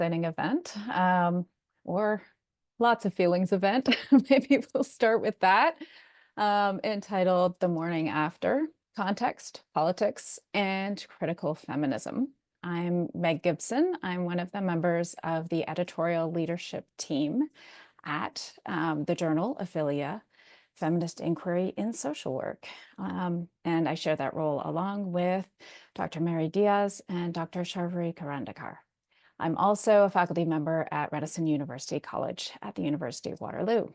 exciting event, or lots of feelings event. Maybe we'll start with that, entitled The Morning After: Context, Politics, and Critical Feminism. I'm Meg Gibson. I'm one of the members of the editorial leadership team at the journal Ophelia, Feminist Inquiry in Social Work. And I share that role along with Dr. Mary Diaz and Dr. Sharvari Karandikar. I'm also a faculty member at Radisson University College at the University of Waterloo.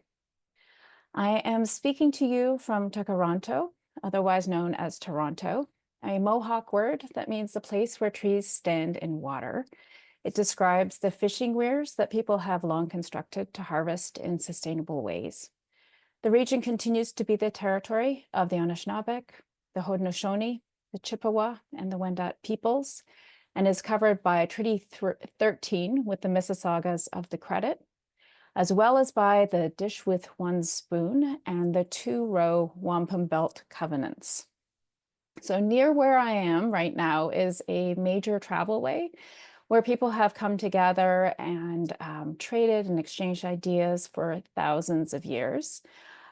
I am speaking to you from Takaranto, otherwise known as Toronto, a Mohawk word that means the place where trees stand in water. It describes the fishing weirs that people have long constructed to harvest in sustainable ways. The region continues to be the territory of the Anishinaabe, the Haudenosaunee, the Chippewa, and the Wendat peoples, and is covered by Treaty 13 with the Mississaugas of the Credit, as well as by the Dish with One Spoon and the two-row Wampum Belt Covenants. So near where I am right now is a major travel way where people have come together and traded and exchanged ideas for thousands of years.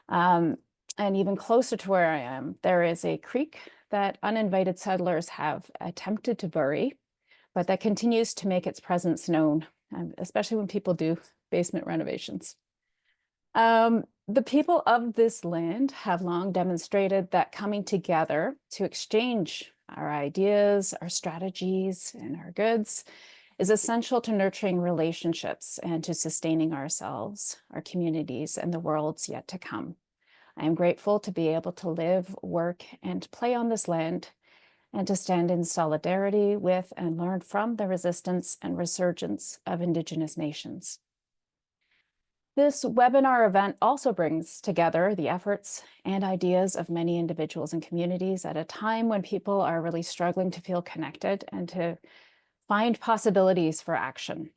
And even closer to where I am, there is a creek that uninvited settlers have attempted to bury, but that continues to make its presence known, especially when people do basement renovations. The people of this land have long demonstrated that coming together to exchange our ideas, our strategies, and our goods is essential to nurturing relationships and to sustaining ourselves, our communities, and the worlds yet to come. I am grateful to be able to live, work, and play on this land, and to stand in solidarity with and learn from the resistance and resurgence of Indigenous nations. This webinar event also brings together the efforts and ideas of many individuals and communities at a time when people are really struggling to feel connected and to find possibilities for action.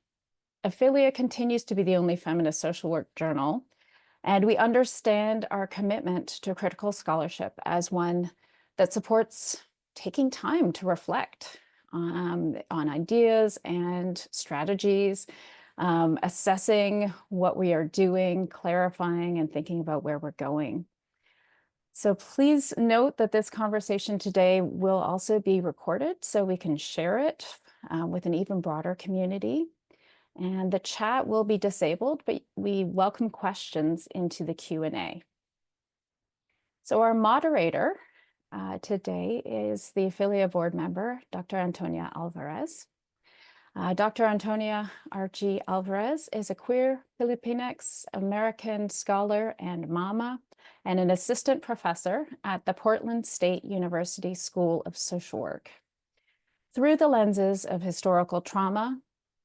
Ophelia continues to be the only feminist social work journal, and we understand our commitment to critical scholarship as one that supports taking time to reflect on ideas and strategies, assessing what we are doing, clarifying, and thinking about where we're going. So please note that this conversation today will also be recorded so we can share it with an even broader community. And the chat will be disabled, but we welcome questions into the Q&A. So our moderator today is the Ophelia board member, Dr. Antonia Alvarez. Dr. Antonia R. Alvarez is a queer Filipinx American scholar and mama, and an assistant professor at the Portland State University School of Social Work. Through the lenses of historical trauma,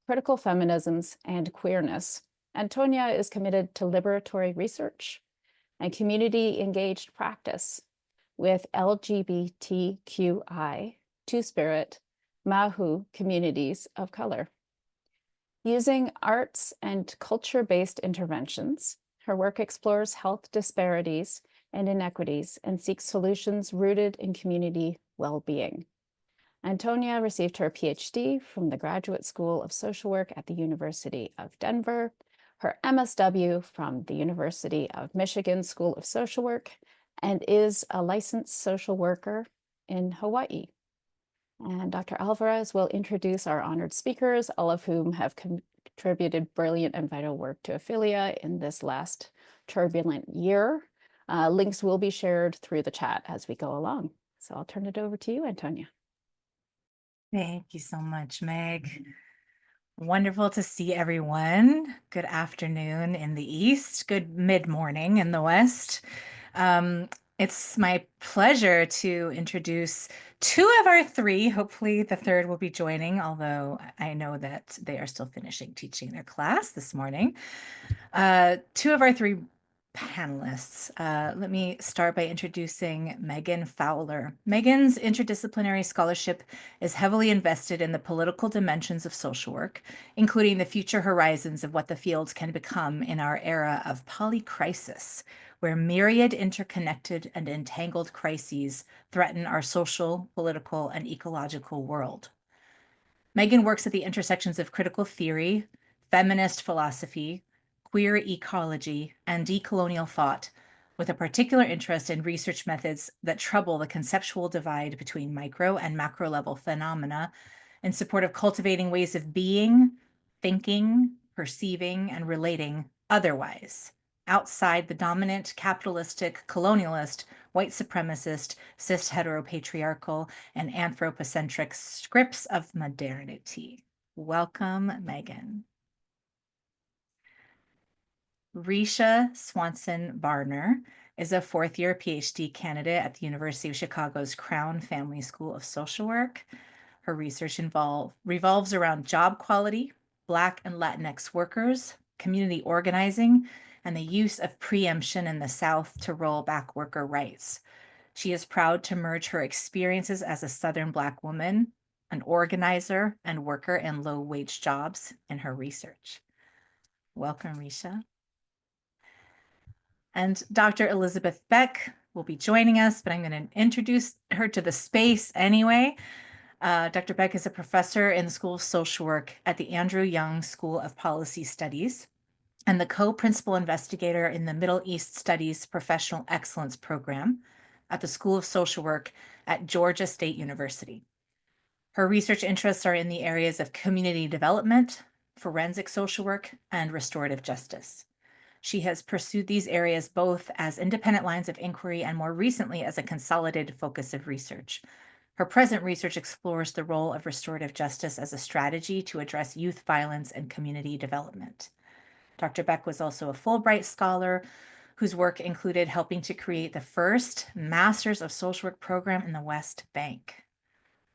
critical feminisms, and queerness, Antonia is committed to liberatory research and community-engaged practice with LGBTQI, Two-Spirit, Mahu communities of color. Using arts and culture-based interventions, her work explores health disparities and inequities and seeks solutions rooted in community well-being. Antonia received her PhD from the Graduate School of Social Work at the University of Denver, her MSW from the University of Michigan School of Social Work, and is a licensed social worker in Hawaii. And Dr. Alvarez will introduce our honored speakers, all of whom have contributed brilliant and vital work to Ophelia in this last turbulent year. Links will be shared through the chat as we go along. So I'll turn it over to you, Antonia. Thank you so much, Meg. Wonderful to see everyone. Good afternoon in the East, good mid-morning in the West. It's my pleasure to introduce two of our three. Hopefully the third will be joining, although I know that they are still finishing teaching their class this morning. Two of our three panelists. Let me start by introducing Megan Fowler. Megan's interdisciplinary scholarship is heavily invested in the political dimensions of social work, including the future horizons of what the field can become in our era of polycrisis, where myriad interconnected and entangled crises threaten our social, political, and ecological world. Megan works at the intersections of critical theory, feminist philosophy, queer ecology, and decolonial thought, with a particular interest in research methods that trouble the conceptual divide between micro and macro level phenomena in support of cultivating ways of being, thinking, perceiving, and relating otherwise, outside the dominant capitalistic, colonialist, white supremacist, cisheteropatriarchal, and anthropocentric scripts of modernity. Welcome, Megan. Resha Swanson-Varner is a fourth-year PhD candidate at the University of Chicago's Crown Family School of Social Work. Her research revolves around job quality, Black and Latinx workers, community organizing, and the use of preemption in the South to roll back worker rights. She is proud to merge her experiences as a Southern Black woman, an organizer, and worker in low-wage jobs in her research. Welcome, Resha. And Dr. Elizabeth Beck will be joining us, but I'm going to introduce her to the space anyway. Dr. Beck is a professor in the School of Social Work at the Andrew Young School of Policy Studies and the co-principal investigator in the Middle East Studies Professional Excellence Program at the School of Social Work at Georgia State University. Her research interests are in the areas of community development, forensic social work, and restorative justice. She has pursued these areas both as independent lines of inquiry and more recently as a consolidated focus of research. Her present research explores the role of restorative justice as a strategy to address youth violence and community development. Dr. Beck was also a Fulbright scholar whose work included helping to create the first Masters of Social Work program in the West Bank.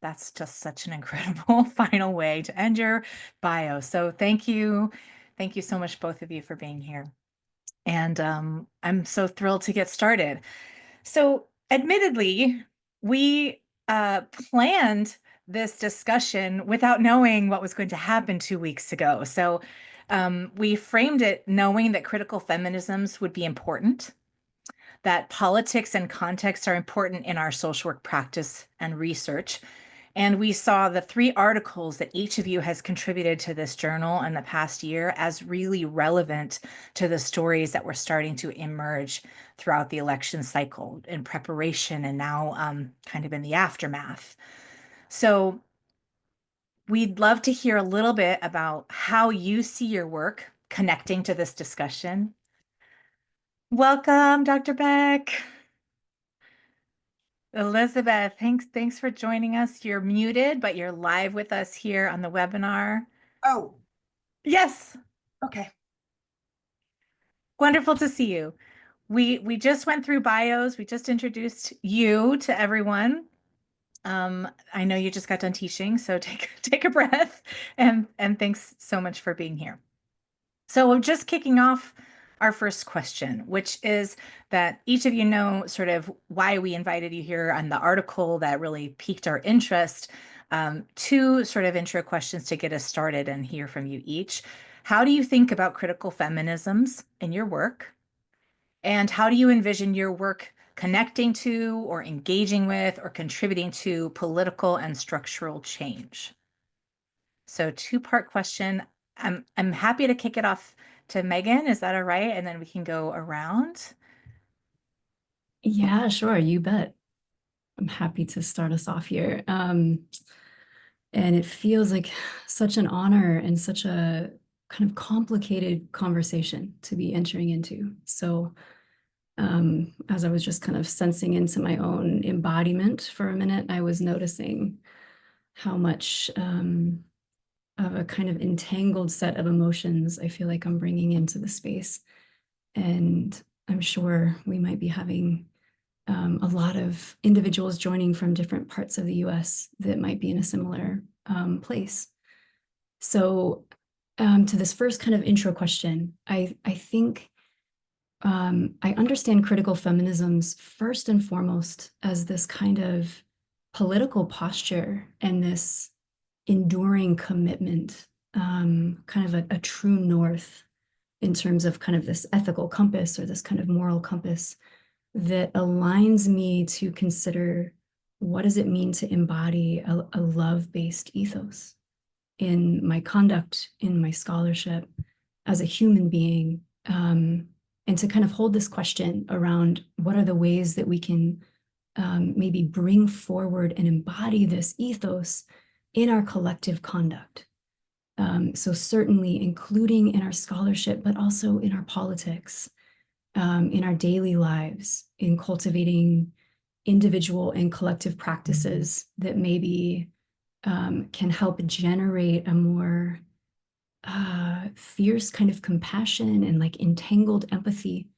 That's just such an incredible final way to end your bio. So thank you. Thank you so much, both of you, for being here. And I'm so thrilled to get started. So admittedly, we planned this discussion without knowing what was going to happen 2 weeks ago. So we framed it knowing that critical feminisms would be important, that politics and context are important in our social work practice and research. And we saw the 3 articles that each of you has contributed to this journal in the past year as really relevant to the stories that were starting to emerge throughout the election cycle in preparation and now kind of in the aftermath. So we'd love to hear a little bit about how you see your work connecting to this discussion. Welcome, Dr. Beck. Elizabeth, thanks for joining us. You're muted, but you're live with us here on the webinar. Oh, Yes, okay. wonderful to see you. We just went through bios. We just introduced you to everyone. I know you just got done teaching, so take a breath and thanks so much for being here. So we're just kicking off our first question, which is that each of you know sort of why we invited you here on the article that really piqued our interest. 2 sort of intro questions to get us started and hear from you each. How do you think about critical feminisms in your work? And how do you envision your work connecting to or engaging with or contributing to political and structural change? So 2-part question. I'm happy to kick it off to Megan. Is that all right? And then we can go around. Yeah, sure, you bet. I'm happy to start us off here. And it feels like such an honor and such a kind of complicated conversation to be entering into. So as I was just kind of sensing into my own embodiment for a minute, I was noticing how much of a kind of entangled set of emotions I feel like I'm bringing into the space. And I'm sure we might be having a lot of individuals joining from different parts of the US that might be in a similar place. So to this first kind of intro question, I think I understand critical feminisms first and foremost as this kind of political posture and this enduring commitment, kind of a true north in terms of kind of this ethical compass or this kind of moral compass that aligns me to consider what does it mean to embody a love-based ethos. in my conduct, in my scholarship, as a human being, and to kind of hold this question around what are the ways that we can maybe bring forward and embody this ethos in our collective conduct. So certainly including in our scholarship, but also in our politics, in our daily lives, in cultivating individual and collective practices that maybe can help generate a more fierce kind of compassion and like entangled empathy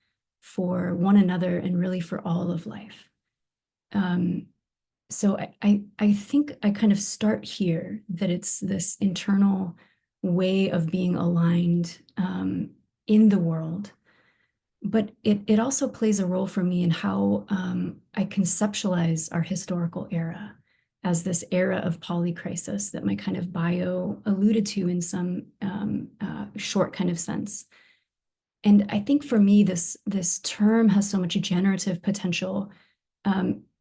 for one another and really for all of life. So I think I kind of start here, that it's this internal way of being aligned in the world, but it also plays a role for me in how I conceptualize our historical era as this era of polycrisis that my kind of bio alluded to in some short kind of sense. And I think for me, this term has so much generative potential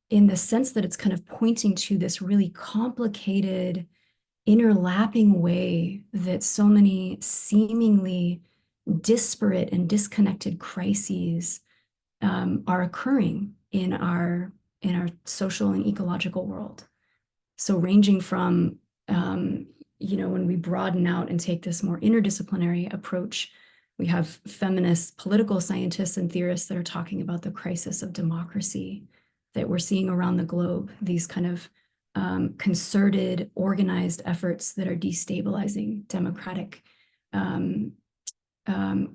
in the sense that it's kind of pointing to this really complicated, interlapping way that so many seemingly disparate and disconnected crises are occurring in our social and ecological world. So ranging from, when we broaden out and take this more interdisciplinary approach, we have feminist political scientists and theorists that are talking about the crisis of democracy that we're seeing around the globe, these kind of concerted, organized efforts that are destabilizing democratic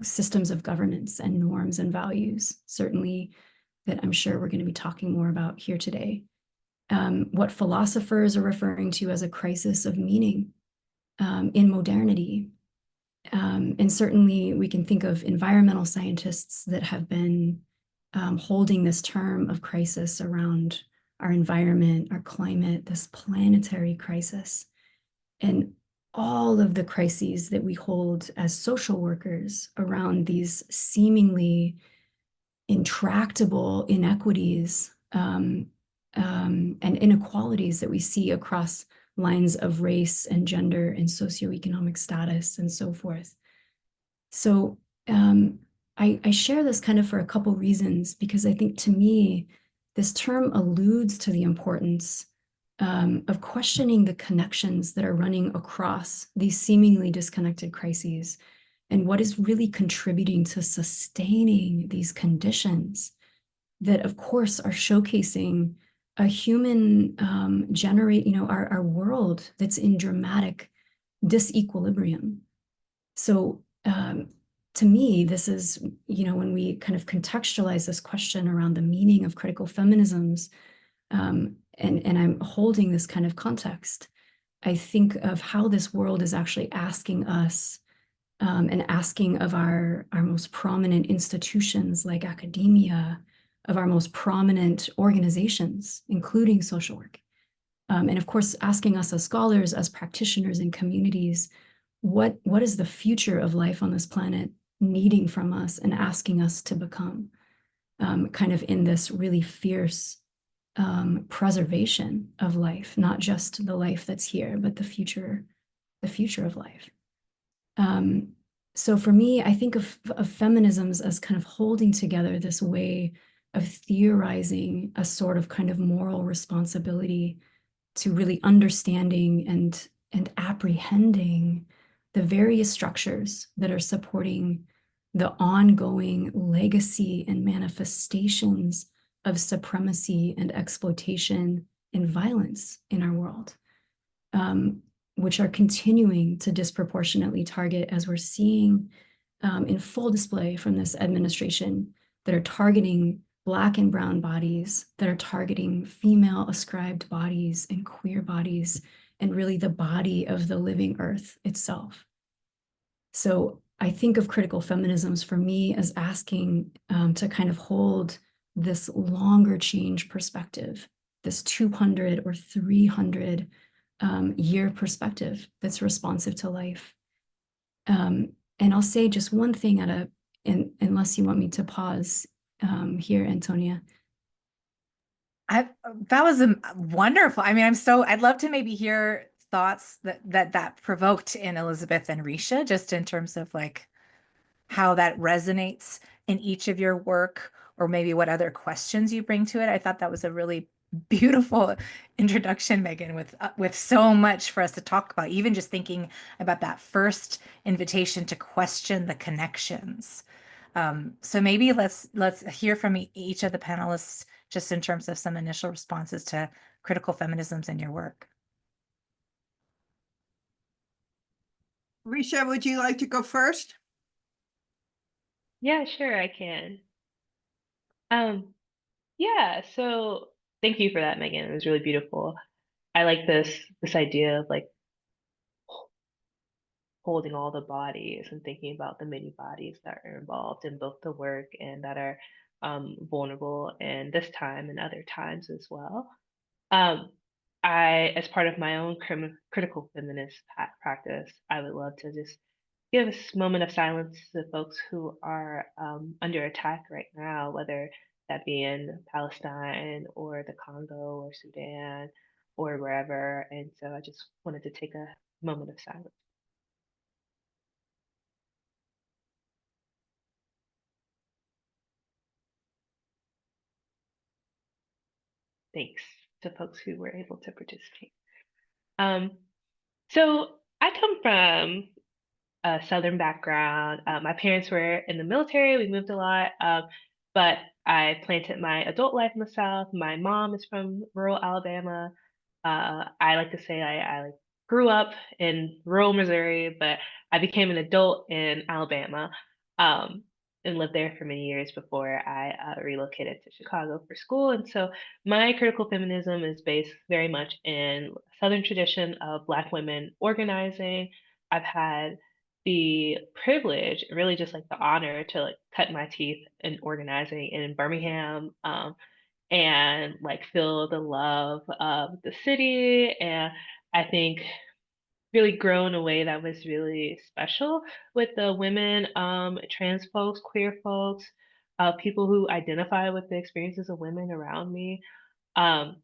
systems of governance and norms and values, certainly that I'm sure we're going to be talking more about here today. What philosophers are referring to as a crisis of meaning in modernity. And certainly we can think of environmental scientists that have been holding this term of crisis around our environment, our climate, this planetary crisis, and all of the crises that we hold as social workers around these seemingly intractable inequities and inequalities that we see across lines of race and gender and socioeconomic status and so forth. So I share this kind of for a couple reasons, because I think to me, this term alludes to the importance of questioning the connections that are running across these seemingly disconnected crises and what is really contributing to sustaining these conditions that, of course, are showcasing a human our world that's in dramatic disequilibrium. So to me, this is, when we kind of contextualize this question around the meaning of critical feminisms, and I'm holding this kind of context, I think of how this world is actually asking us and asking of our most prominent institutions like academia, of our most prominent organizations, including social work. And of course, asking us as scholars, as practitioners in communities, what is the future of life on this planet needing from us and asking us to become, kind of in this really fierce preservation of life, not just the life that's here, but the future of life. So for me, I think of feminisms as kind of holding together this way of theorizing a sort of kind of moral responsibility to really understanding and apprehending the various structures that are supporting the ongoing legacy and manifestations of supremacy and exploitation and violence in our world, which are continuing to disproportionately target, as we're seeing in full display from this administration, that are targeting Black and brown bodies, that are targeting female ascribed bodies and queer bodies, and really the body of the living earth itself. So I think of critical feminisms for me as asking to kind of hold this longer change perspective, this 200 or 300 year perspective that's responsive to life. And I'll say just one thing unless you want me to pause here, Antonia. That was wonderful. I mean, I'd love to maybe hear thoughts that provoked in Elizabeth and Resha, just in terms of like how that resonates in each of your work, or maybe what other questions you bring to it. I thought that was a really beautiful introduction, Megan, with so much for us to talk about, even just thinking about that first invitation to question the connections. So maybe let's hear from each of the panelists, just in terms of some initial responses to critical feminisms in your work. Resha, would you like to go first? Yeah, sure, I can. Yeah, so thank you for that, Megan. It was really beautiful. I like this idea of like holding all the bodies and thinking about the many bodies that are involved in both the work and that are vulnerable in this time and other times as well. Um, as part of my own critical feminist practice, I would love to just give a moment of silence to folks who are under attack right now, whether that be in Palestine or the Congo or Sudan or wherever. And so I just wanted to take a moment of silence. Thanks to folks who were able to participate. So I come from a Southern background. My parents were in the military. We moved a lot, but I planted my adult life in the South. My mom is from rural Alabama. I like to say I like grew up in rural Missouri, but I became an adult in Alabama, and lived there for many years before I relocated to Chicago for school. And so my critical feminism is based very much in Southern tradition of Black women organizing. I've had the privilege, really just like the honor to like cut my teeth in organizing in Birmingham, and like feel the love of the city. And I think really grow in a way that was really special with the women, trans folks, queer folks, people who identify with the experiences of women around me. Um,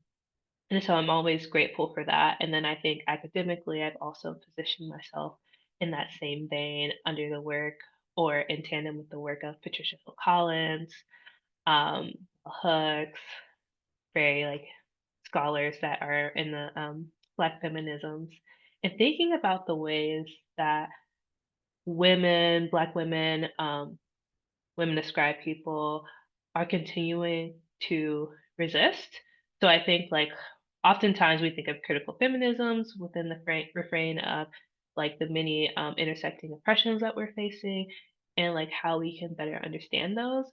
and so I'm always grateful for that. And then I think academically, I've also positioned myself in that same vein under the work or in tandem with the work of Patricia Hill Collins, um, Hooks, very like scholars that are in the Black feminisms, and thinking about the ways that women, Black women, women described people are continuing to resist. So I think like oftentimes we think of critical feminisms within the refrain of like the many intersecting oppressions that we're facing and like how we can better understand those.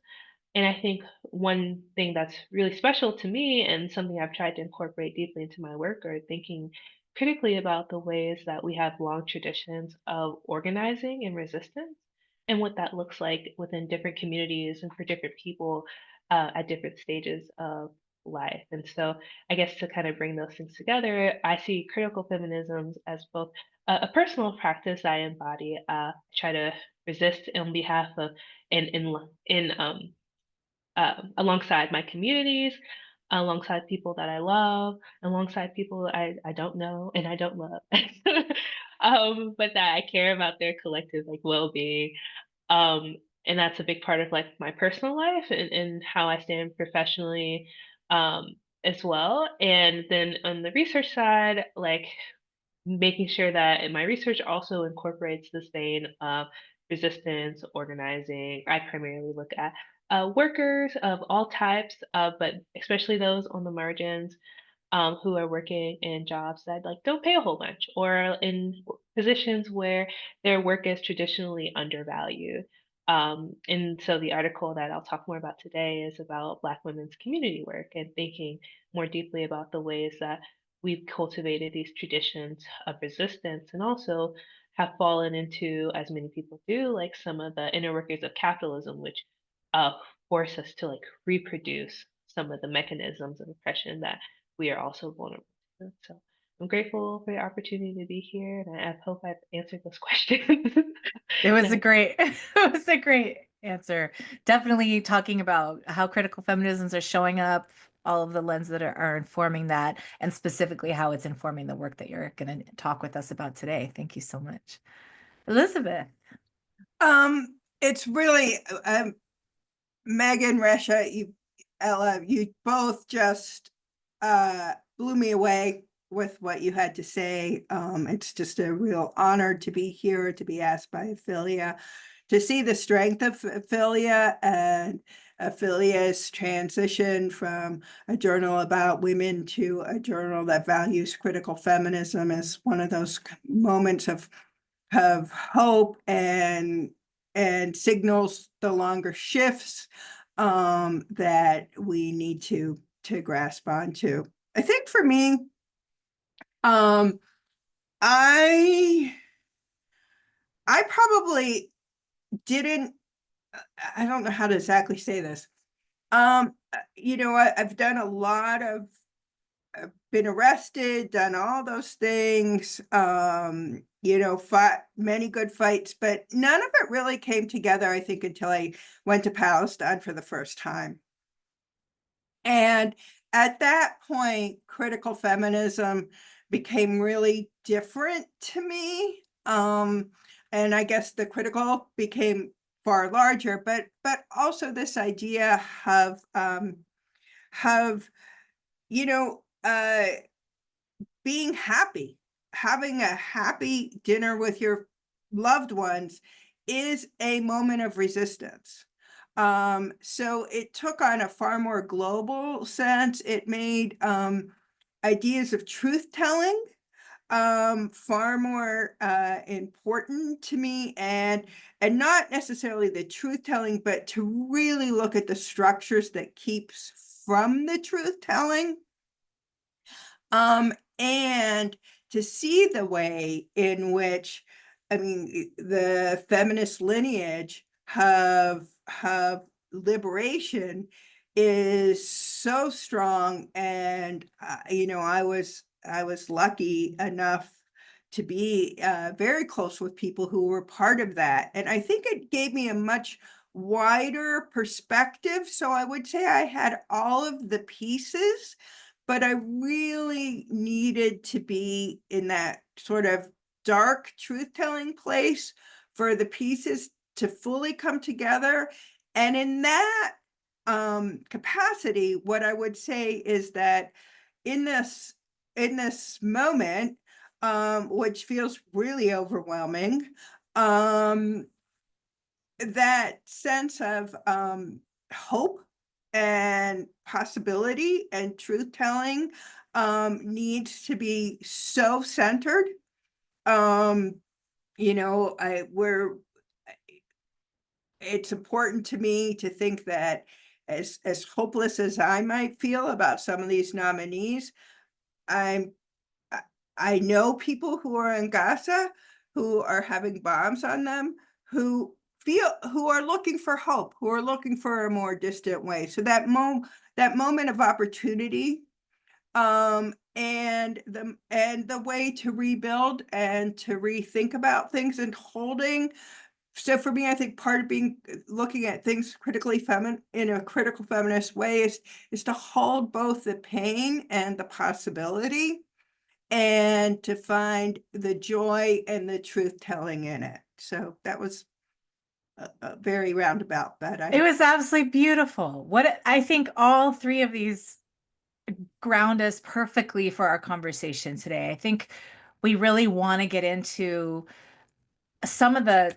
And I think one thing that's really special to me and something I've tried to incorporate deeply into my work are thinking critically about the ways that we have long traditions of organizing and resistance and what that looks like within different communities and for different people at different stages of life. And so I guess to kind of bring those things together, I see critical feminisms as both a personal practice I embody, try to resist on behalf of in alongside my communities, alongside people that I love, alongside people I don't know and I don't love, but that I care about their collective like well-being. And that's a big part of like my personal life and how I stand professionally as well. And then on the research side, like making sure that my research also incorporates this vein of resistance, organizing. I primarily look at workers of all types, but especially those on the margins who are working in jobs that like don't pay a whole bunch or in positions where their work is traditionally undervalued. And so the article that I'll talk more about today is about Black women's community work and thinking more deeply about the ways that we've cultivated these traditions of resistance and also have fallen into, as many people do, like some of the inner workings of capitalism, which uh, force us to like reproduce some of the mechanisms of oppression that we are also vulnerable to. So I'm grateful for the opportunity to be here, and I hope I've answered those questions. It was it was a great answer. Definitely talking about how critical feminisms are showing up all of the lenses that are informing that, and specifically how it's informing the work that you're going to talk with us about today. Thank you so much. Elizabeth. It's really Megan, Resha, Ella, you both just blew me away with what you had to say. It's just a real honor to be here, to be asked by Ophelia, to see the strength of Ophelia and Ophelia's transition from a journal about women to a journal that values critical feminism is one of those moments of hope and signals the longer shifts that we need to grasp onto. I think for me, I probably didn't, I don't know how to exactly say this. I've done a lot of, been arrested, done all those things, fought many good fights, but none of it really came together, I think, until I went to Palestine for the first time. And at that point, critical feminism became really different to me. And I guess the critical became far larger, but also this idea of being happy, having a happy dinner with your loved ones is a moment of resistance. So it took on a far more global sense. It made ideas of truth telling far more important to me, and not necessarily the truth telling, but to really look at the structures that keeps from the truth telling. And to see the way in which, the feminist lineage of liberation is so strong. And, I was lucky enough to be very close with people who were part of that. And I think it gave me a much wider perspective. So I would say I had all of the pieces, but I really needed to be in that sort of dark truth-telling place for the pieces to fully come together. And in that capacity, what I would say is that in this moment, which feels really overwhelming, that sense of hope and possibility and truth telling needs to be so centered. It's important to me to think that as hopeless as I might feel about some of these nominees, I know people who are in Gaza who are having bombs on them, who are looking for hope, who are looking for a more distant way. So that moment of opportunity, and the way to rebuild and to rethink about things and holding. So for me, I think part of looking at things critically in a critical feminist way is to hold both the pain and the possibility, and to find the joy and the truth telling in it. So that was a very roundabout, but It was absolutely beautiful. I think all three of these ground us perfectly for our conversation today. I think we really want to get into some of the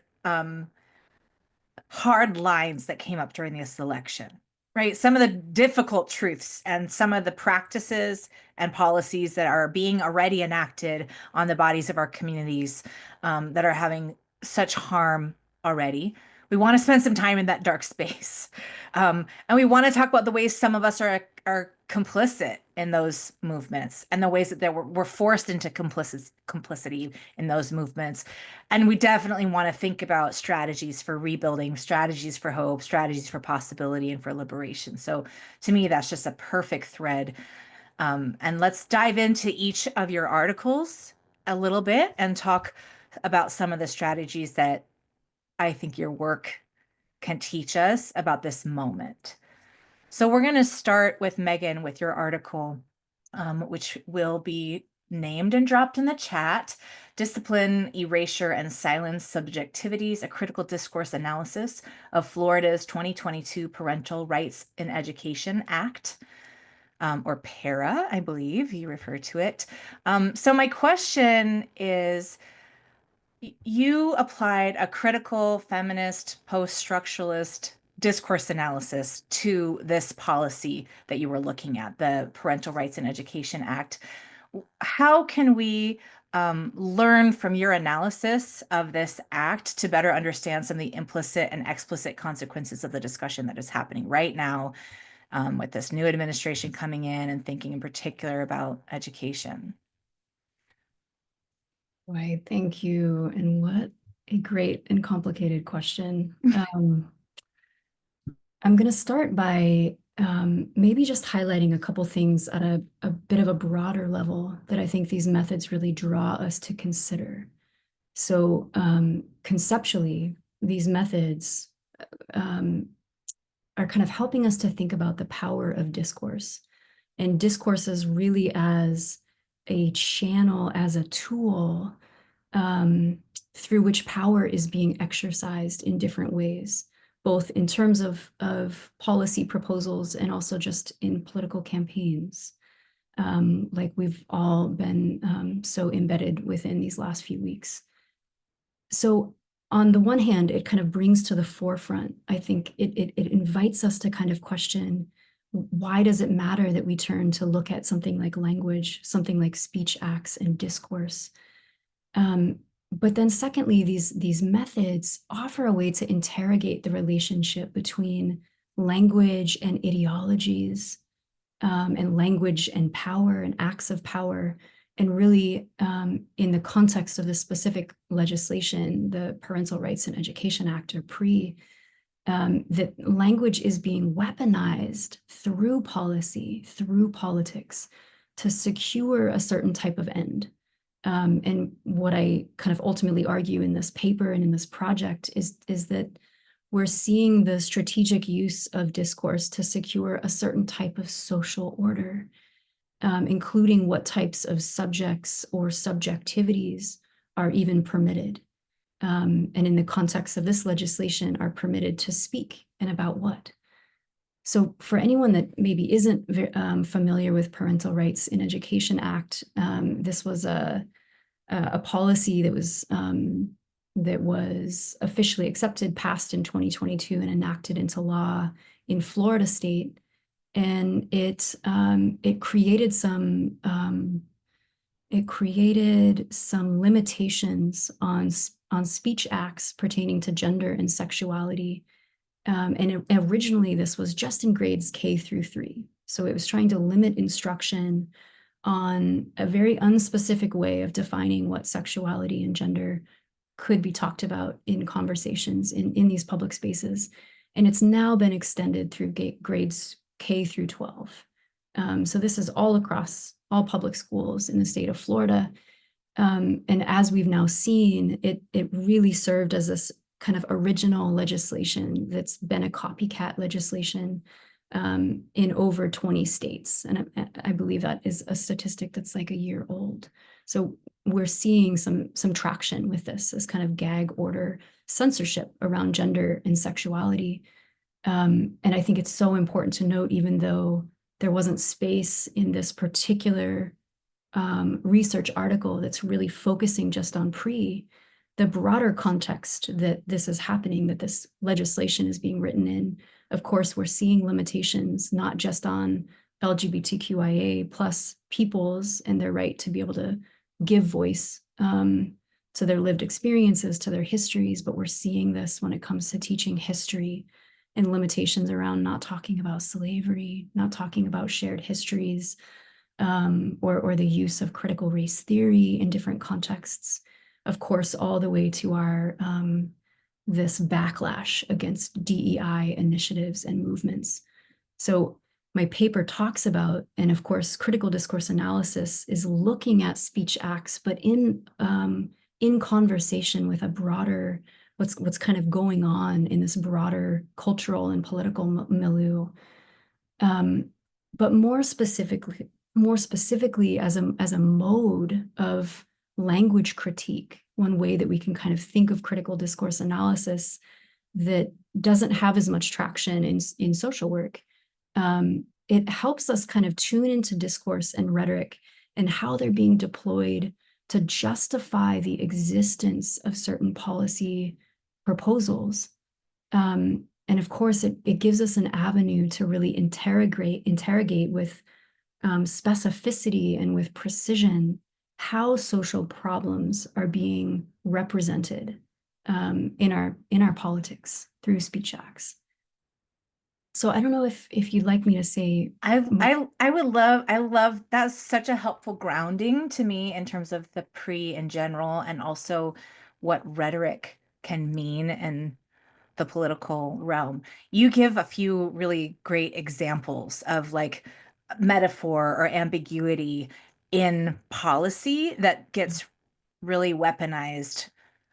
hard lines that came up during this election, right? Some of the difficult truths and some of the practices and policies that are being already enacted on the bodies of our communities that are having such harm already. We want to spend some time in that dark space. And we want to talk about the ways some of us are complicit in those movements and the ways that we're forced into complicity in those movements. And we definitely want to think about strategies for rebuilding, strategies for hope, strategies for possibility and for liberation. So to me, that's just a perfect thread. And let's dive into each of your articles a little bit and talk about some of the strategies that I think your work can teach us about this moment. So we're going to start with Megan with your article, which will be named and dropped in the chat. Discipline, Erasure, and Silence Subjectivities, a Critical Discourse Analysis of Florida's 2022 Parental Rights in Education Act, or PARA, I believe you refer to it. So my question is, you applied a critical feminist post-structuralist discourse analysis to this policy that you were looking at, the Parental Rights in Education Act. How can we learn from your analysis of this act to better understand some of the implicit and explicit consequences of the discussion that is happening right now with this new administration coming in and thinking in particular about education? Why, thank you. And what a great and complicated question. I'm going to start by maybe just highlighting a couple things at a bit of a broader level that I think these methods really draw us to consider. So conceptually, these methods are kind of helping us to think about the power of discourse, and discourses really as a channel, as a tool through which power is being exercised in different ways, both in terms of policy proposals and also just in political campaigns, like we've all been so embedded within these last few weeks. So on the one hand, it kind of brings to the forefront, I think it invites us to kind of question, why does it matter that we turn to look at something like language, something like speech acts and discourse? But then secondly, these methods offer a way to interrogate the relationship between language and ideologies, and language and power and acts of power. And really, in the context of this specific legislation, the Parental Rights in Education Act, or PRE, that language is being weaponized through policy, through politics, to secure a certain type of end. And what I kind of ultimately argue in this paper and in this project is that we're seeing the strategic use of discourse to secure a certain type of social order, including what types of subjects or subjectivities are even permitted. And in the context of this legislation, are permitted to speak, and about what. So for anyone that maybe isn't familiar with Parental Rights in Education Act, this was a policy that was officially accepted, passed in 2022, and enacted into law in Florida state. And it created some limitations on speech acts pertaining to gender and sexuality. And originally this was just in grades K through 3. So it was trying to limit instruction on a very unspecific way of defining what sexuality and gender could be talked about in conversations in these public spaces. And it's now been extended through grades K through 12. So this is all across all public schools in the state of Florida. And as we've now seen, it really served as this kind of original legislation that's been a copycat legislation in over 20 states. And I believe that is a statistic that's like a year old. So we're seeing some traction with this kind of gag order censorship around gender and sexuality. And I think it's so important to note, even though there wasn't space in this particular research article that's really focusing just on PRE, the broader context that this is happening, that this legislation is being written in. Of course, we're seeing limitations, not just on LGBTQIA plus peoples and their right to be able to give voice to their lived experiences, to their histories, but we're seeing this when it comes to teaching history, and limitations around not talking about slavery, not talking about shared histories, or the use of critical race theory in different contexts. Of course, all the way to our this backlash against DEI initiatives and movements. So my paper talks about, and of course, critical discourse analysis is looking at speech acts, but in conversation with a broader, what's kind of going on in this broader cultural and political milieu. But more specifically as a mode of language critique, one way that we can kind of think of critical discourse analysis that doesn't have as much traction in social work. It helps us kind of tune into discourse and rhetoric and how they're being deployed to justify the existence of certain policy proposals. And of course, it gives us an avenue to really interrogate with specificity and with precision how social problems are being represented in our politics through speech acts. So I don't know if you'd like me to say. I love that's such a helpful grounding to me in terms of the pre in general, and also what rhetoric can mean in the political realm. You give a few really great examples of like metaphor or ambiguity in policy that gets really weaponized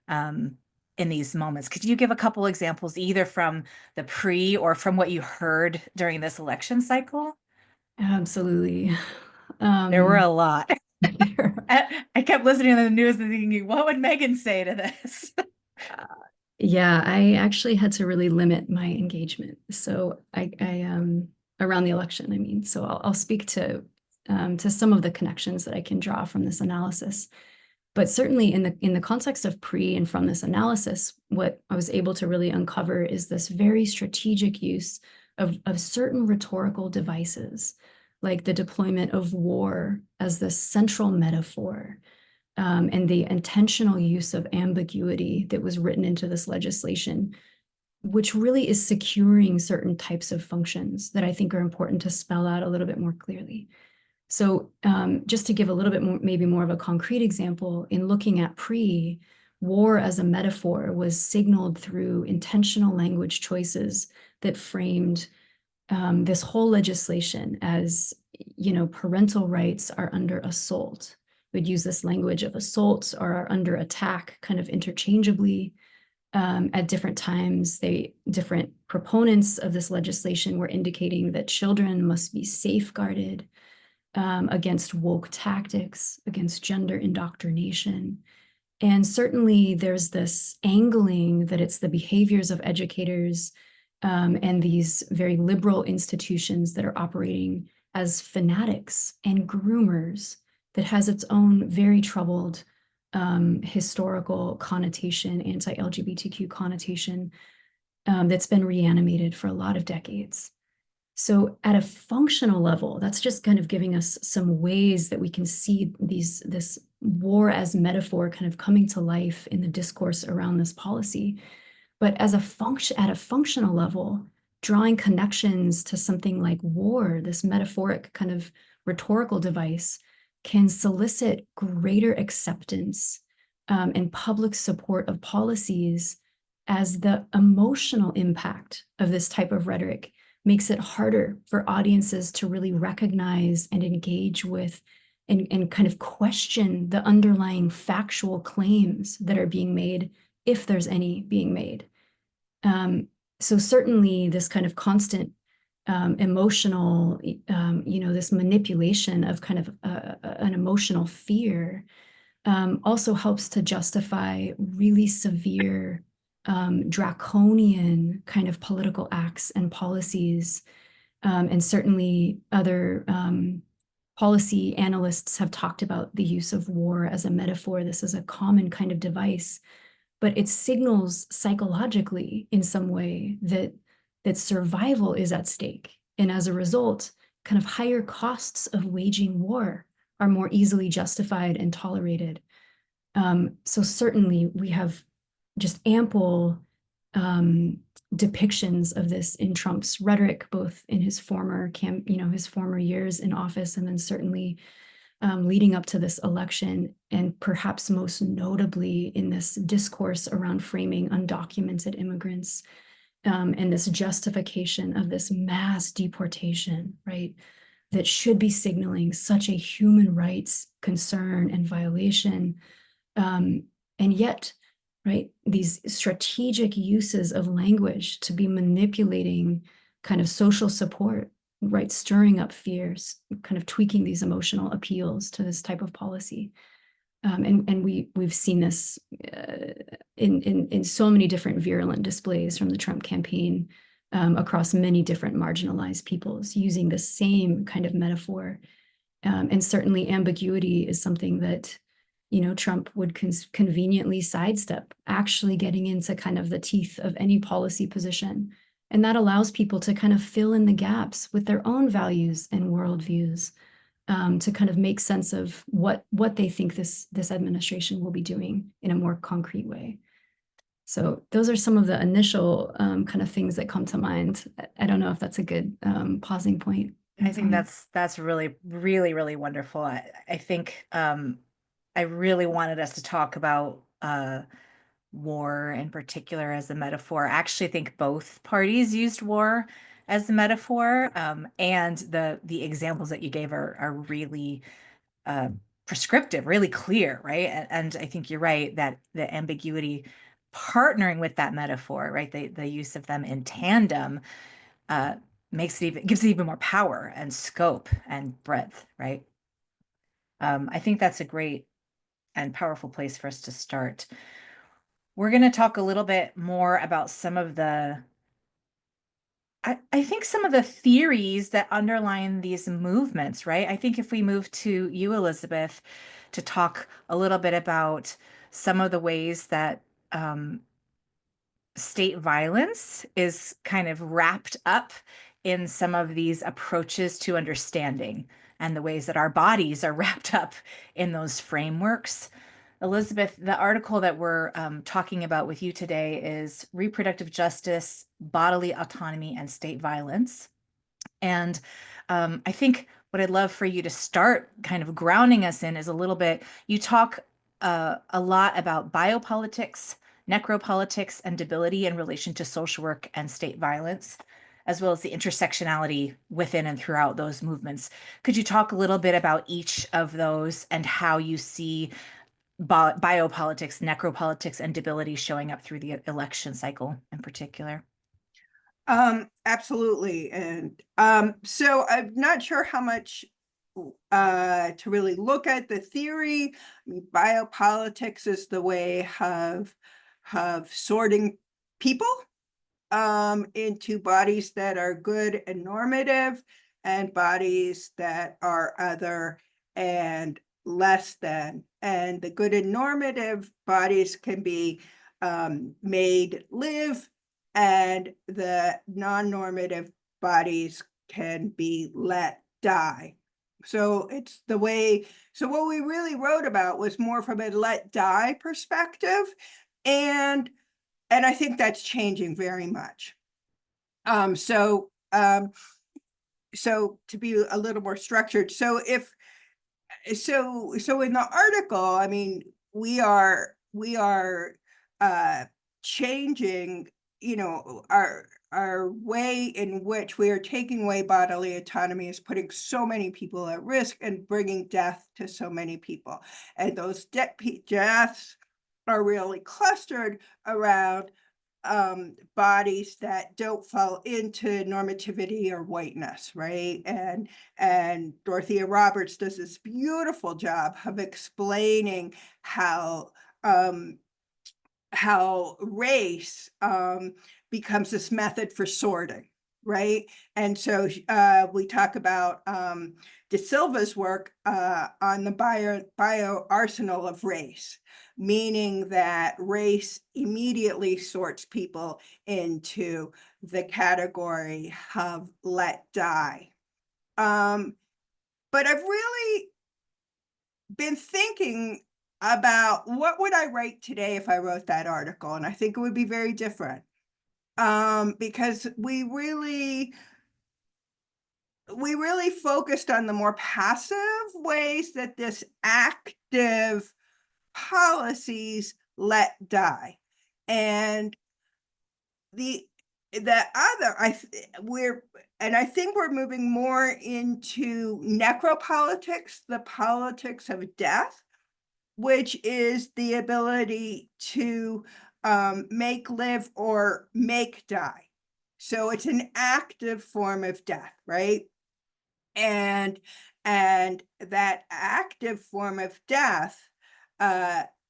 in these moments. Could you give a couple examples either from the pre or from what you heard during this election cycle? Absolutely. There were a lot. I kept listening to the news and thinking, what would Megan say to this? Yeah, I actually had to really limit my engagement. So I around the election, I mean, so I'll speak to some of the connections that I can draw from this analysis. But certainly in the context of pre and from this analysis, what I was able to really uncover is this very strategic use of certain rhetorical devices, like the deployment of war as the central metaphor, and the intentional use of ambiguity that was written into this legislation, which really is securing certain types of functions that I think are important to spell out a little bit more clearly. So just to give a little bit more, maybe more of a concrete example, in looking at pre, war as a metaphor was signaled through intentional language choices that framed this whole legislation as, parental rights are under assault. We'd use this language of assault or are under attack kind of interchangeably. At different times, different proponents of this legislation were indicating that children must be safeguarded against woke tactics, against gender indoctrination. And certainly there's this angling that it's the behaviors of educators and these very liberal institutions that are operating as fanatics and groomers that has its own very troubled historical connotation, anti-LGBTQ connotation that's been reanimated for a lot of decades. So at a functional level, that's just kind of giving us some ways that we can see this war as metaphor kind of coming to life in the discourse around this policy. But as at a functional level, drawing connections to something like war, this metaphoric kind of rhetorical device, can solicit greater acceptance and public support of policies, as the emotional impact of this type of rhetoric makes it harder for audiences to really recognize and engage with and kind of question the underlying factual claims that are being made, if there's any being made. So certainly this kind of constant emotional, this manipulation of kind of an emotional fear also helps to justify really severe draconian kind of political acts and policies. And certainly other policy analysts have talked about the use of war as a metaphor. This is a common kind of device, but it signals psychologically in some way that survival is at stake. And as a result, kind of higher costs of waging war are more easily justified and tolerated. So certainly we have just ample depictions of this in Trump's rhetoric, both in his former years in office, and then certainly leading up to this election, and perhaps most notably in this discourse around framing undocumented immigrants and this justification of this mass deportation, right, that should be signaling such a human rights concern and violation. And yet, right, these strategic uses of language to be manipulating kind of social support right, stirring up fears, kind of tweaking these emotional appeals to this type of policy. And we've seen this in so many different virulent displays from the Trump campaign across many different marginalized peoples using the same kind of metaphor. And certainly ambiguity is something that, you know, Trump would conveniently sidestep, actually getting into kind of the teeth of any policy position. And that allows people to kind of fill in the gaps with their own values and worldviews, to kind of make sense of what they think this administration will be doing in a more concrete way. So those are some of the initial kind of things that come to mind. I don't know if that's a good pausing point. I think that's really, really, really wonderful. I think I really wanted us to talk about war in particular as a metaphor. I actually think both parties used war as a metaphor, and the examples that you gave are really prescriptive, really clear, right? And I think you're right that the ambiguity partnering with that metaphor, right? The use of them in tandem gives it even more power and scope and breadth, right? I think that's a great and powerful place for us to start. We're going to talk a little bit more about some of the, I think some of the theories that underline these movements, right? I think if we move to you, Elizabeth, to talk a little bit about some of the ways that state violence is kind of wrapped up in some of these approaches to understanding and the ways that our bodies are wrapped up in those frameworks. Elizabeth, the article that we're talking about with you today is Reproductive Justice, Bodily Autonomy, and State Violence. And I think what I'd love for you to start kind of grounding us in is a little bit, you talk a lot about biopolitics, necropolitics, and debility in relation to social work and state violence, as well as the intersectionality within and throughout those movements. Could you talk a little bit about each of those and how you see biopolitics, necropolitics, and debility showing up through the election cycle in particular? Absolutely. And so I'm not sure how much to really look at the theory. I mean, biopolitics is the way of sorting people into bodies that are good and normative and bodies that are other and less than. And the good and normative bodies can be made live, and the non-normative bodies can be let die. So it's the way, so what we really wrote about was more from a let die perspective. And I think that's changing very much. So to be a little more structured, so in the article, I mean, we are changing, you know, our way in which we are taking away bodily autonomy is putting so many people at risk and bringing death to so many people. And those deaths are really clustered around bodies that don't fall into normativity or whiteness, right? And Dorothea Roberts does this beautiful job of explaining how race becomes this method for sorting, right? And so we talk about De Silva's work on the bioarsenal of race, meaning that race immediately sorts people into the category of let die. But I've really been thinking about what would I write today if I wrote that article, and I think it would be very different, because we really focused on the more passive ways that this active policies let die, and the other I think we're moving more into necropolitics, the politics of death, which is the ability to make live or make die. So it's an active form of death, right? And that active form of death,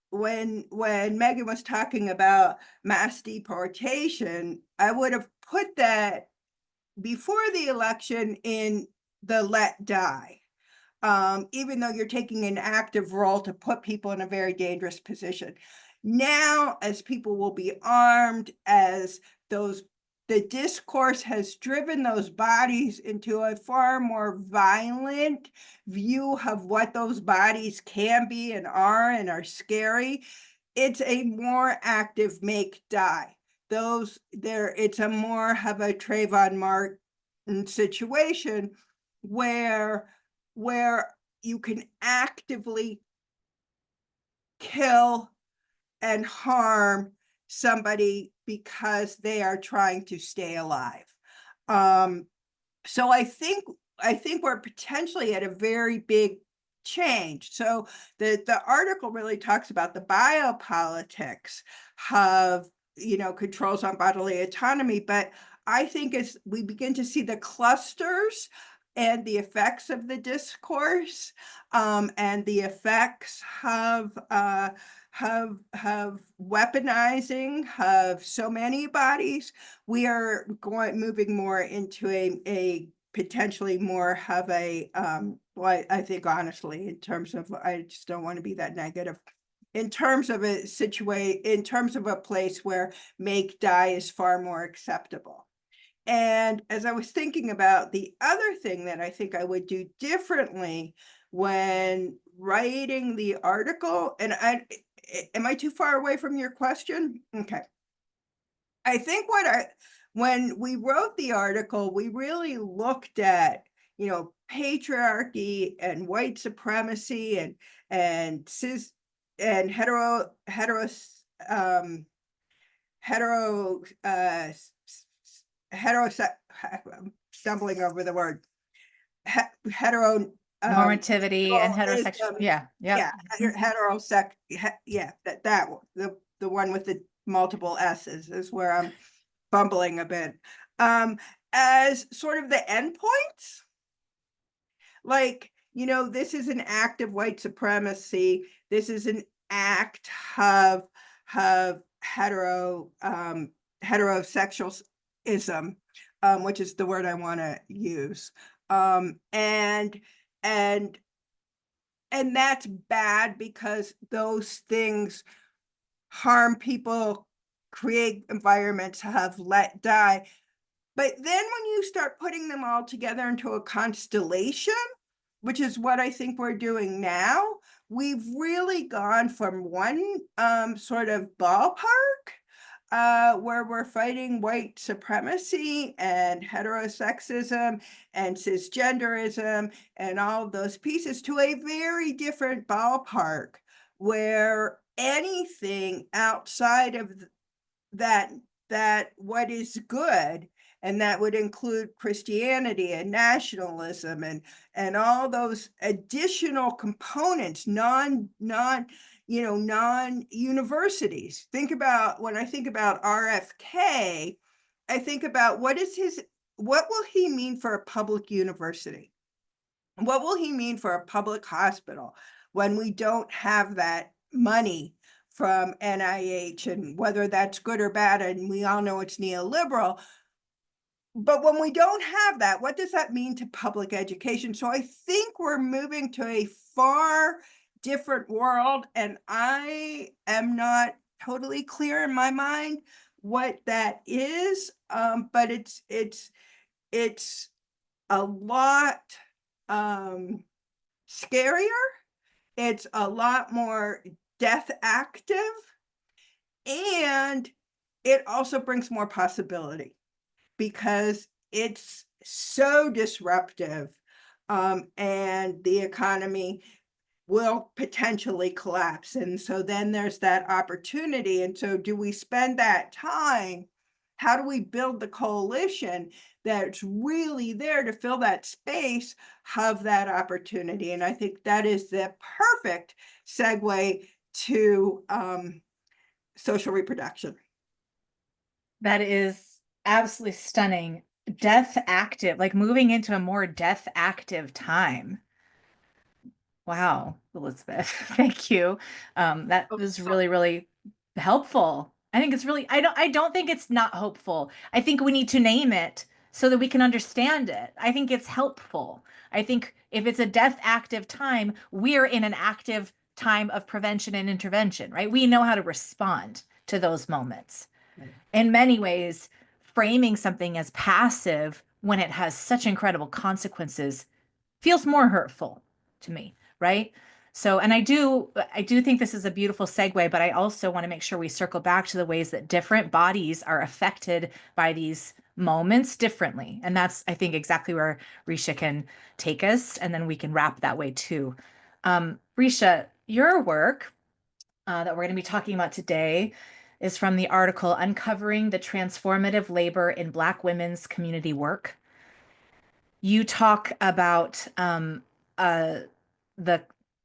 when Megan was talking about mass deportation, I would have put that before the election in the let die. Even though you're taking an active role to put people in a very dangerous position. Now, as people will be armed, as the discourse has driven those bodies into a far more violent view of what those bodies can be and are scary. It's a more active make die. It's a more of a Trayvon Martin situation where you can actively kill and harm somebody because they are trying to stay alive. So I think we're potentially at a very big change. So the article really talks about the biopolitics of, controls on bodily autonomy, but I think as we begin to see the clusters and the effects of the discourse, and the effects of weaponizing of so many bodies, we are moving more into a potentially more of a well, I think honestly, in terms of, I just don't want to be that negative, in terms of in terms of a place where make die is far more acceptable. And as I was thinking about the other thing that I think I would do differently when writing the article, and am I too far away from your question? Okay. I think when we wrote the article, we really looked at, patriarchy and white supremacy and cis and I'm stumbling over the word, hetero Normativity and heterosexual. sexualism. Yeah. Yeah, that one, the one with the multiple S's is where I'm bumbling a bit. As sort of the endpoints, like, this is an act of white supremacy. This is an act of heterosexualism, which is the word I want to use. And that's bad because those things harm people, create environments, have let die. But then when you start putting them all together into a constellation, which is what I think we're doing now, we've really gone from one sort of ballpark where we're fighting white supremacy and heterosexism and cisgenderism and all of those pieces to a very different ballpark where anything outside of that what is good, and that would include Christianity and nationalism and all those additional components, non-universities. When I think about RFK, I think about what will he mean for a public university? What will he mean for a public hospital when we don't have that money from NIH, and whether that's good or bad, and we all know it's neoliberal. But when we don't have that, what does that mean to public education? So I think we're moving to a far different world, and I am not totally clear in my mind what that is. But it's a lot scarier. It's a lot more death active, and it also brings more possibility because it's so disruptive, and the economy will potentially collapse. And so then there's that opportunity. And so do we spend that time? How do we build the coalition that's really there to fill that space of that opportunity? And I think that is the perfect segue to social reproduction. That is absolutely stunning. Death active, like moving into a more death active time. Wow, Elizabeth, thank you. That was really, really helpful. I think it's really, I don't think it's not hopeful. I think we need to name it so that we can understand it. I think it's helpful. I think if it's a death active time, we're in an active time of prevention and intervention, right? We know how to respond to those moments. In many ways, framing something as passive when it has such incredible consequences feels more hurtful to me, right? So, and I do think this is a beautiful segue, but I also want to make sure we circle back to the ways that different bodies are affected by these moments differently. And that's, I think, exactly where Resha can take us, and then we can wrap that way too. Resha, your work that we're going to be talking about today is from the article Uncovering the Transformative Labor in Black Women's Community Work. You talk about the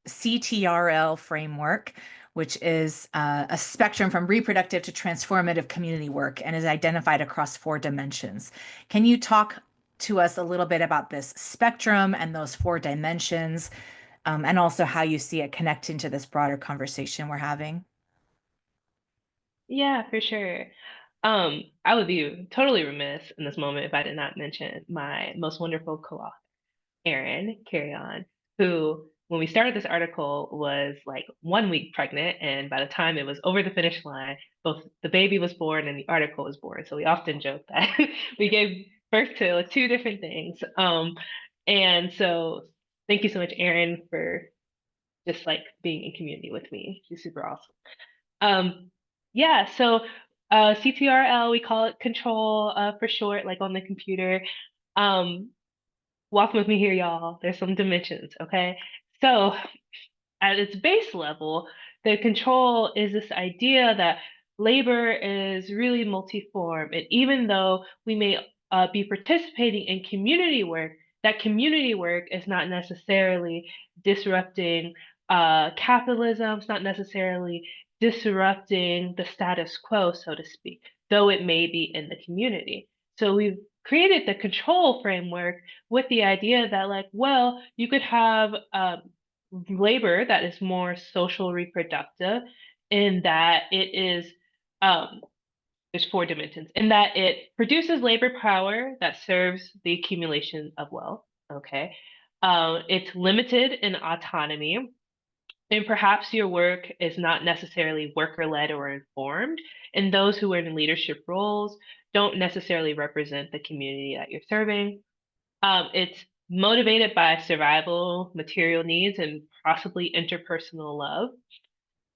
CTRL framework, which is a spectrum from reproductive to transformative community work and is identified across 4 dimensions. Can you talk to us a little bit about this spectrum and those 4 dimensions, and also how you see it connecting to this broader conversation we're having? Yeah, for sure. I would be totally remiss in this moment if I did not mention my most wonderful co-author, Erin Carry On, who, when we started this article, was like 1 week pregnant, and by the time it was over the finish line, both the baby was born and the article was born. So we often joke that we gave birth to like 2 different things. And so thank you so much, Erin, for just like being in community with me. She's super awesome. Yeah, so CTRL, we call it control for short, like on the computer. Um, Walk with me here, y'all. There's some dimensions, okay? So at its base level, the control is this idea that labor is really multiform. And even though we may be participating in community work, that community work is not necessarily disrupting capitalism, it's not necessarily disrupting the status quo, so to speak, though it may be in the community. So we've created the control framework with the idea that, like, well, you could have labor that is more social reproductive in that it is there's 4 dimensions in that it produces labor power that serves the accumulation of wealth. Okay. It's limited in autonomy, and perhaps your work is not necessarily worker-led or informed, and those who are in leadership roles don't necessarily represent the community that you're serving. It's motivated by survival, material needs, and possibly interpersonal love.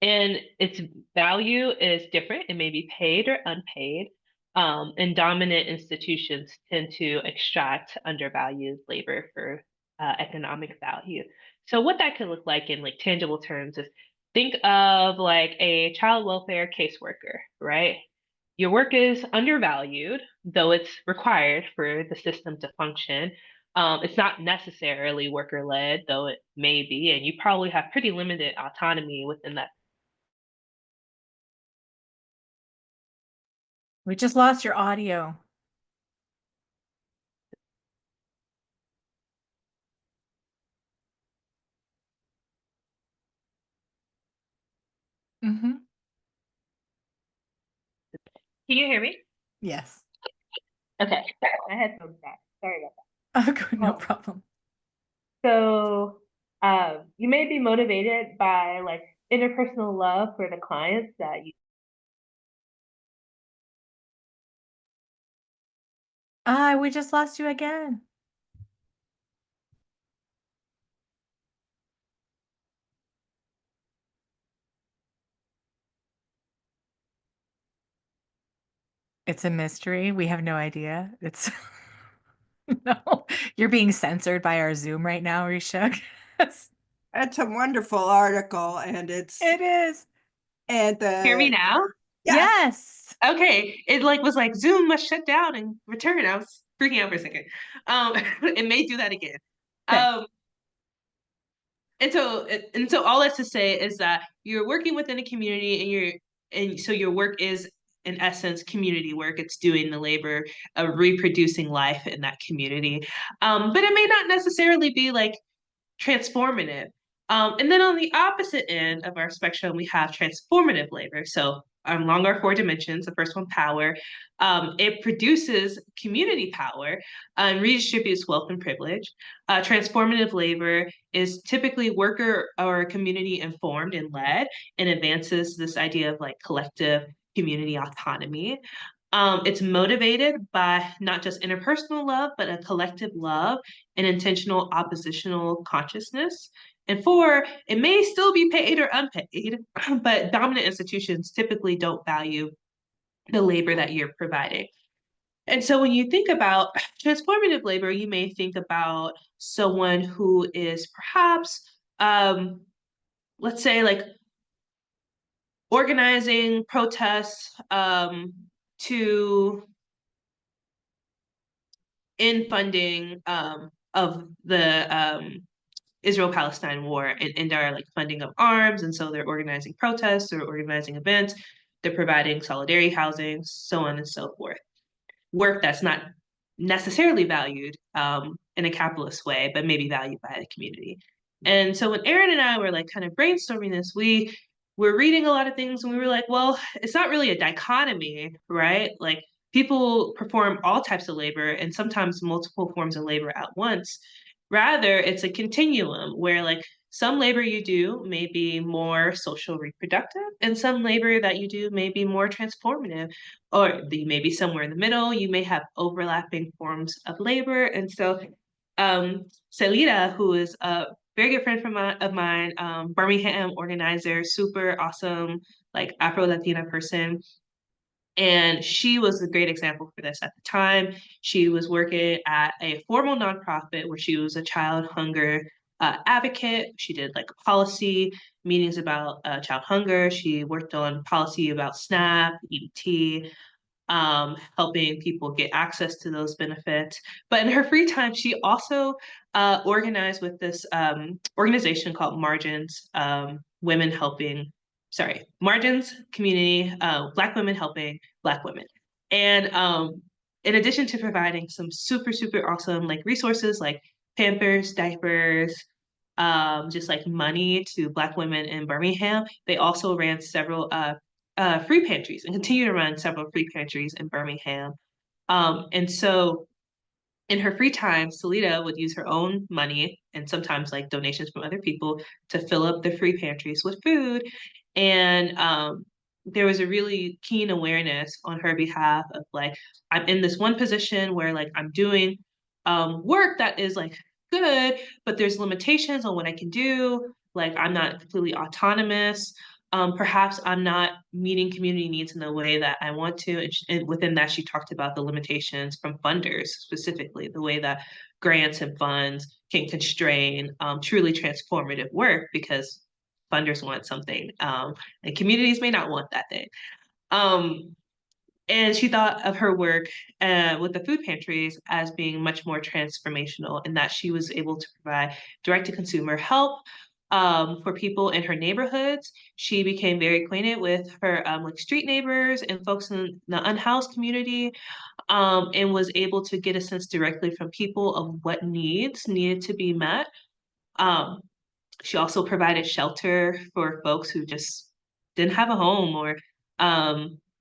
And its value is different. It may be paid or unpaid. And dominant institutions tend to extract undervalued labor for economic value. So what that could look like in like tangible terms is, think of like a child welfare caseworker, right? Your work is undervalued, though it's required for the system to function. It's not necessarily worker led, though it may be, and you probably have pretty limited autonomy within that. We just lost your audio. Mm-hmm. Can you hear me? Yes. Okay, my headphones back. Sorry about that. Oh, good, no problem. So, you may be motivated by like interpersonal love for the clients that you. We just lost you again. It's a mystery. We have no idea. It's no, you're being censored by our Zoom right now, Risha. That's a wonderful article, and it's It is. and Hear me the now? Yes. Okay, it like was like Zoom must shut down and return. I was freaking out for a second. It may do that again. Okay. And so all that's to say is that you're working within a community, and so your work is in essence, community work. It's doing the labor of reproducing life in that community. But it may not necessarily be like transformative. And then on the opposite end of our spectrum, we have transformative labor. So along our 4 dimensions, the first one, power, it produces community power and redistributes wealth and privilege. Transformative labor is typically worker or community informed and led, and advances this idea of like collective community autonomy. It's motivated by not just interpersonal love, but a collective love and intentional oppositional consciousness. And 4, it may still be paid or unpaid, but dominant institutions typically don't value the labor that you're providing. And so when you think about transformative labor, you may think about someone who is perhaps, let's say, like organizing protests to end funding of the Israel-Palestine war and are like funding of arms. And so they're organizing protests or organizing events. They're providing solidarity housing, so on and so forth. Work that's not necessarily valued in a capitalist way, but maybe valued by the community. And so when Erin and I were like kind of brainstorming this, we were reading a lot of things and we were like, well, it's not really a dichotomy, right? Like people perform all types of labor and sometimes multiple forms of labor at once. Rather, it's a continuum where like some labor you do may be more social reproductive and some labor that you do may be more transformative, or you may be somewhere in the middle. You may have overlapping forms of labor. And so Celita, who is a very good friend of mine, Birmingham organizer, super awesome, like Afro-Latina person. And she was a great example for this at the time. She was working at a formal nonprofit where she was a child hunger advocate. She did like policy meetings about child hunger. She worked on policy about SNAP, EBT, helping people get access to those benefits. But in her free time, she also organized with this organization called Margins, Margins Community, Black Women Helping Black Women. And in addition to providing some super, super awesome like resources like Pampers, diapers, just like money to Black women in Birmingham, they also ran several free pantries and continue to run several free pantries in Birmingham. And so in her free time, Celita would use her own money and sometimes like donations from other people to fill up the free pantries with food. And there was a really keen awareness on her behalf of like, I'm in this one position where like I'm doing work that is like good, but there's limitations on what I can do. Like I'm not completely autonomous. Perhaps I'm not meeting community needs in the way that I want to. And within that, she talked about the limitations from funders, specifically the way that grants and funds can constrain truly transformative work because funders want something and communities may not want that thing. And she thought of her work with the food pantries as being much more transformational in that she was able to provide direct-to-consumer help for people in her neighborhoods. She became very acquainted with her like street neighbors and folks in the unhoused community, and was able to get a sense directly from people of what needs needed to be met. She also provided shelter for folks who just didn't have a home, or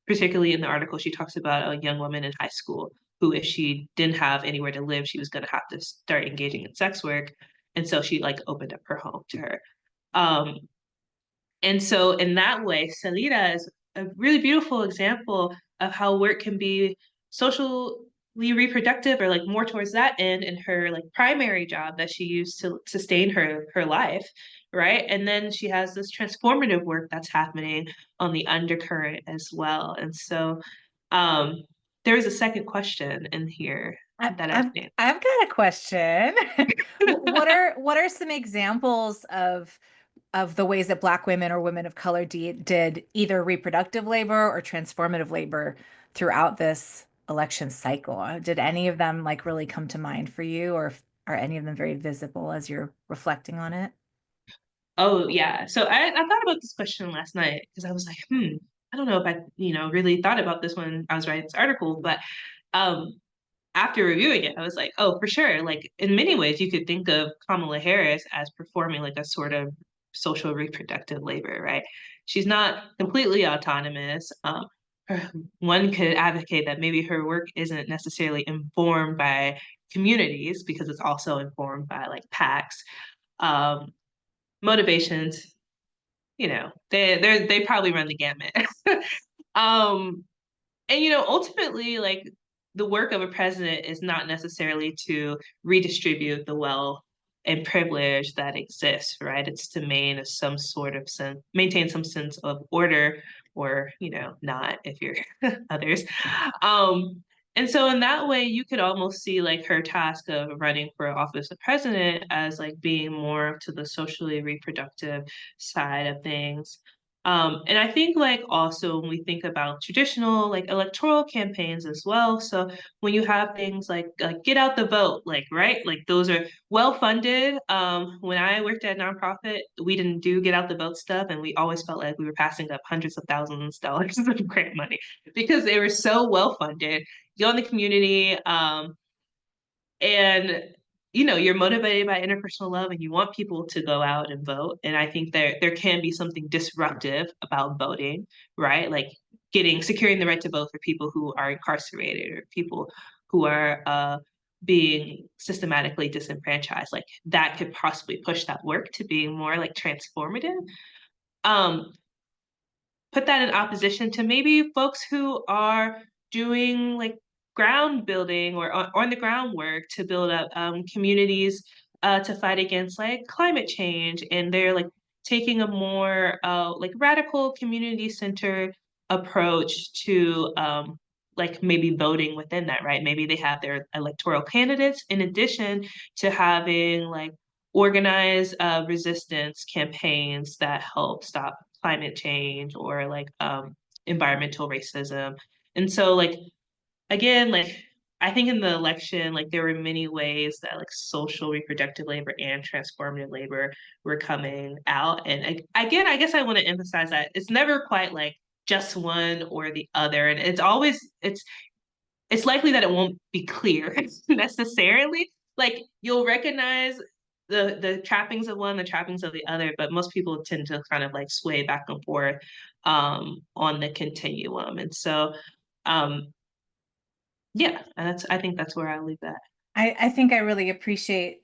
particularly in the article, she talks about a young woman in high school who, if she didn't have anywhere to live, she was going to have to start engaging in sex work. And so she like opened up her home to her. And so in that way, Celita is a really beautiful example of how work can be socially reproductive or like more towards that end in her like primary job that she used to sustain her life, right? And then she has this transformative work that's happening on the undercurrent as well. And so there is a second question in here that I've got a question. What are some examples of the ways that Black women or women of color did either reproductive labor or transformative labor throughout this election cycle? Did any of them like really come to mind for you, or are any of them very visible as you're reflecting on it? Oh yeah. So I thought about this question last night because I was like, I don't know if I, really thought about this when I was writing this article, but after reviewing it, I was like, oh, for sure. Like in many ways, you could think of Kamala Harris as performing like a sort of social reproductive labor, right? She's not completely autonomous. One could advocate that maybe her work isn't necessarily informed by communities because it's also informed by like PACs. Motivations, they probably run the gamut. um, and ultimately, like the work of a president is not necessarily to redistribute the wealth and privilege that exists, right? It's to maintain some sense of order, or not if you're others. And so in that way, you could almost see like her task of running for office of president as like being more to the socially reproductive side of things. And I think like also when we think about traditional like electoral campaigns as well. So when you have things like get out the vote, like, right? Like those are well funded. When I worked at a nonprofit, we didn't do get out the vote stuff. And we always felt like we were passing up hundreds of thousands of dollars of grant money because they were so well funded. Go in the community, and you're motivated by interpersonal love and you want people to go out and vote. And I think there can be something disruptive about voting, right? Like securing the right to vote for people who are incarcerated or people who are being systematically disenfranchised. Like that could possibly push that work to being more like transformative. Put that in opposition to maybe folks who are doing like ground building or on the groundwork to build up communities to fight against like climate change, and they're like taking a more like radical community centered approach to like maybe voting within that, right? Maybe they have their electoral candidates in addition to having like organized resistance campaigns that help stop climate change or like environmental racism. And so like again, like I think in the election, like there were many ways that like social reproductive labor and transformative labor were coming out. And again, I guess I want to emphasize that it's never quite like just one or the other. And it's likely that it won't be clear necessarily. Like you'll recognize the trappings of one, the trappings of the other, but most people tend to kind of like sway back and forth on the continuum. And so yeah, and I think that's where I'll leave that. I think I really appreciate,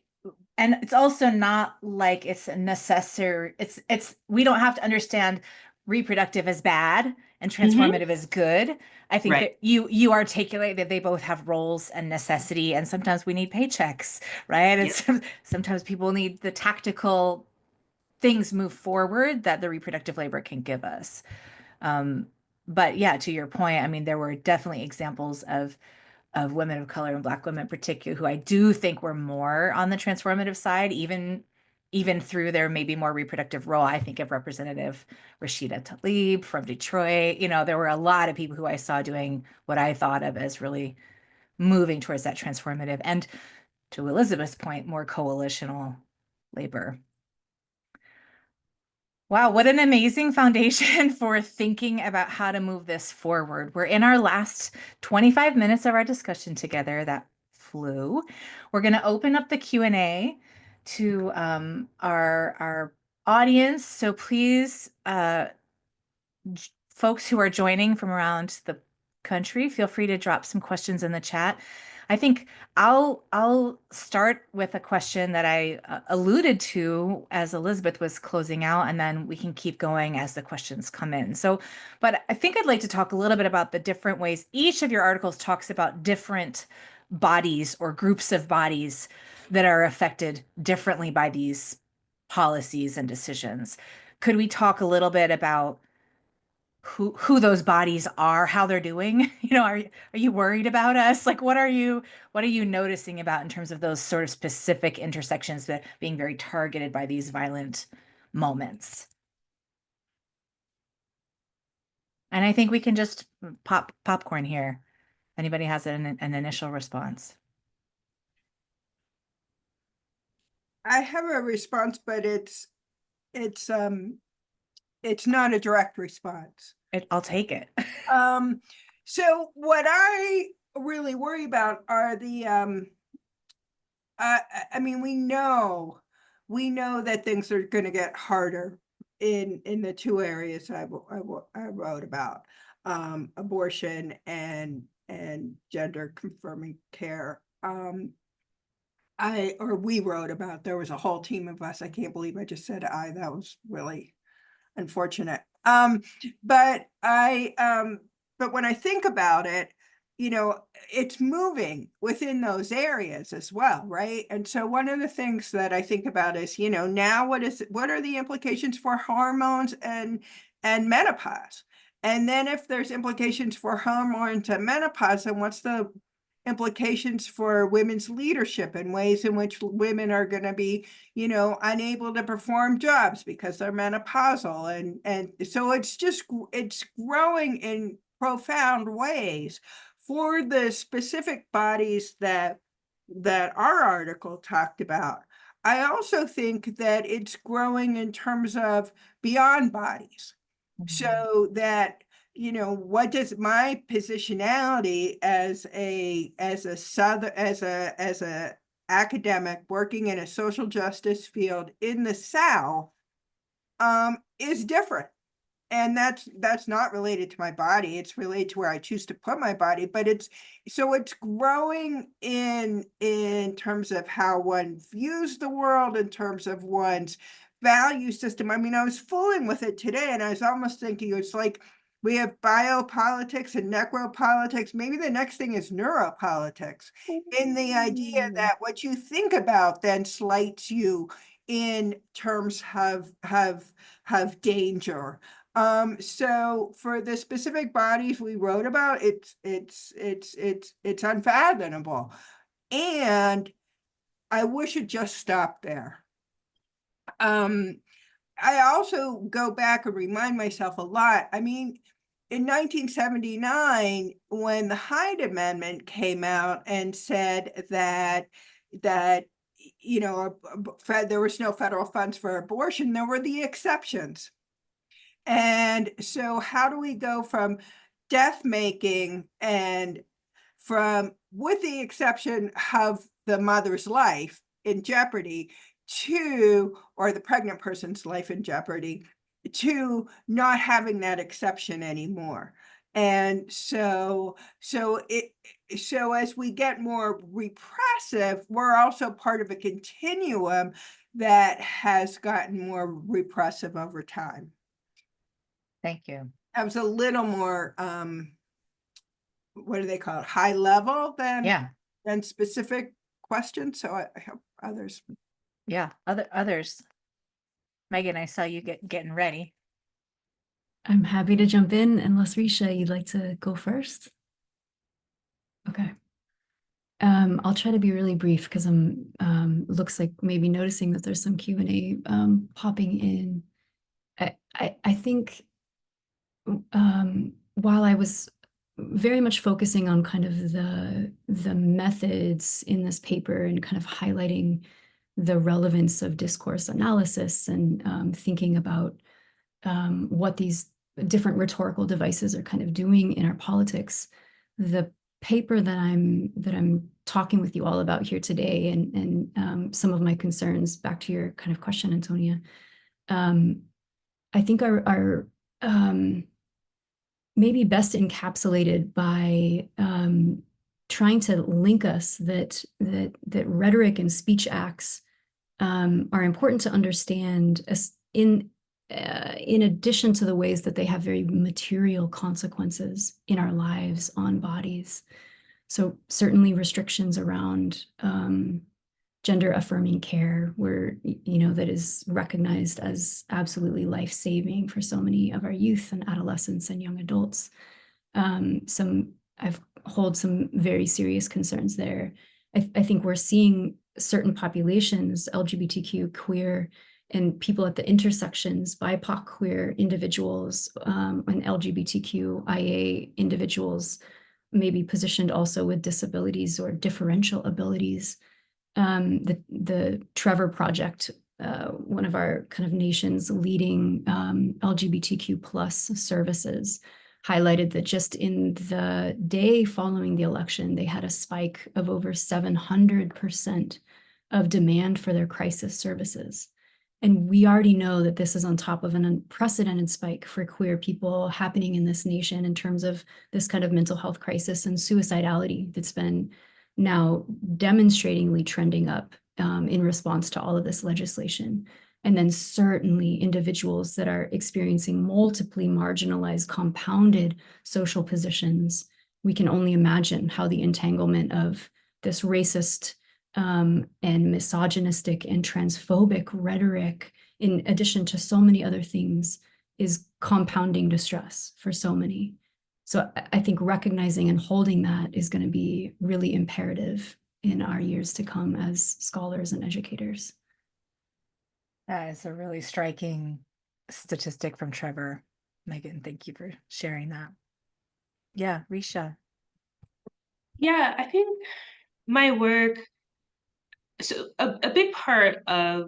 and it's also not like it's a necessary, we don't have to understand reproductive as bad and transformative as good. I think Right. that you articulate that they both have roles and necessity, and sometimes we need paychecks, right? And Yep. sometimes people need the tactical things move forward that the reproductive labor can give us. But yeah, to your point, I mean, there were definitely examples of women of color and Black women in particular who I do think were more on the transformative side, even through their maybe more reproductive role. I think of Representative Rashida Tlaib from Detroit. There were a lot of people who I saw doing what I thought of as really moving towards that transformative, and to Elizabeth's point, more coalitional labor. Wow, what an amazing foundation for thinking about how to move this forward. We're in our last 25 minutes of our discussion together. That flew. We're going to open up the Q&A to our audience. So please, folks who are joining from around the country, feel free to drop some questions in the chat. I think I'll start with a question that I alluded to as Elizabeth was closing out, and then we can keep going as the questions come in. But I think I'd like to talk a little bit about the different ways each of your articles talks about different bodies or groups of bodies that are affected differently by these policies and decisions. Could we talk a little bit about who those bodies are, how they're doing? Are you worried about us? Like, what are you noticing about in terms of those sort of specific intersections that being very targeted by these violent moments? And I think we can just pop popcorn here. Anybody has an initial response? I have a response, but it's not a direct response. I'll take it. So what I really worry about are the, I mean, we know that things are going to get harder in the two areas I wrote about, abortion and gender confirming care. We wrote about, there was a whole team of us. I can't believe I just said I, that was really unfortunate. But when I think about it, you know, it's moving within those areas as well, right? And so one of the things that I think about is, you know, now what are the implications for hormones and menopause? And then if there's implications for hormones and menopause, then what's the implications for women's leadership and ways in which women are going to be, you know, unable to perform jobs because they're menopausal. And so it's growing in profound ways for the specific bodies that our article talked about. I also think that it's growing in terms of beyond bodies. So that, you know, what does my positionality as a academic working in a social justice field in the South is different. And that's not related to my body. It's related to where I choose to put my body, but it's growing in terms of how one views the world, in terms of one's value system. I mean, I was fooling with it today and I was almost thinking it's like we have biopolitics and necropolitics. Maybe the next thing is neuropolitics, in the idea that what you think about then slights you in terms of danger. So for the specific bodies we wrote about, it's unfathomable. And I wish it just stopped there. I also go back and remind myself a lot. I mean, in 1979, when the Hyde Amendment came out and said that you know, there was no federal funds for abortion, there were the exceptions. And so how do we go from death making and from, with the exception of the mother's life in jeopardy, to, or the pregnant person's life in jeopardy, to not having that exception anymore? And so as we get more repressive, we're also part of a continuum that has gotten more repressive over time. Thank you. I was a little more, what do they call it? High level than specific questions. So I hope others. Yeah. Others. Megan, I saw you getting ready. I'm happy to jump in unless Resha, you'd like to go first. Okay. I'll try to be really brief because I'm looks like maybe noticing that there's some Q&A popping in. I think while I was very much focusing on kind of the methods in this paper and kind of highlighting the relevance of discourse analysis and thinking about what these different rhetorical devices are kind of doing in our politics, the paper that I'm talking with you all about here today, and some of my concerns, back to your kind of question, Antonia, I think are maybe best encapsulated by trying to link us that rhetoric and speech acts are important to understand as in addition to the ways that they have very material consequences in our lives on bodies. So certainly restrictions around gender affirming care, where, you know, that is recognized as absolutely life-saving for so many of our youth and adolescents and young adults. I've hold some very serious concerns there. I think we're seeing certain populations, LGBTQ, queer, and people at the intersections, BIPOC queer individuals, and LGBTQIA individuals, maybe positioned also with disabilities or differential abilities. The Trevor Project one of our kind of nation's leading LGBTQ plus services, highlighted that just in the day following the election, they had a spike of over 700% of demand for their crisis services. And we already know that this is on top of an unprecedented spike for queer people happening in this nation in terms of this kind of mental health crisis and suicidality that's been now demonstratingly trending up in response to all of this legislation. And then certainly individuals that are experiencing multiply marginalized, compounded social positions. We can only imagine how the entanglement of this racist and misogynistic and transphobic rhetoric, in addition to so many other things, is compounding distress for so many. So I think recognizing and holding that is going to be really imperative in our years to come as scholars and educators. That is a really striking statistic from Trevor. Megan, thank you for sharing that. Yeah, Resha. Yeah, I think my work, so a big part of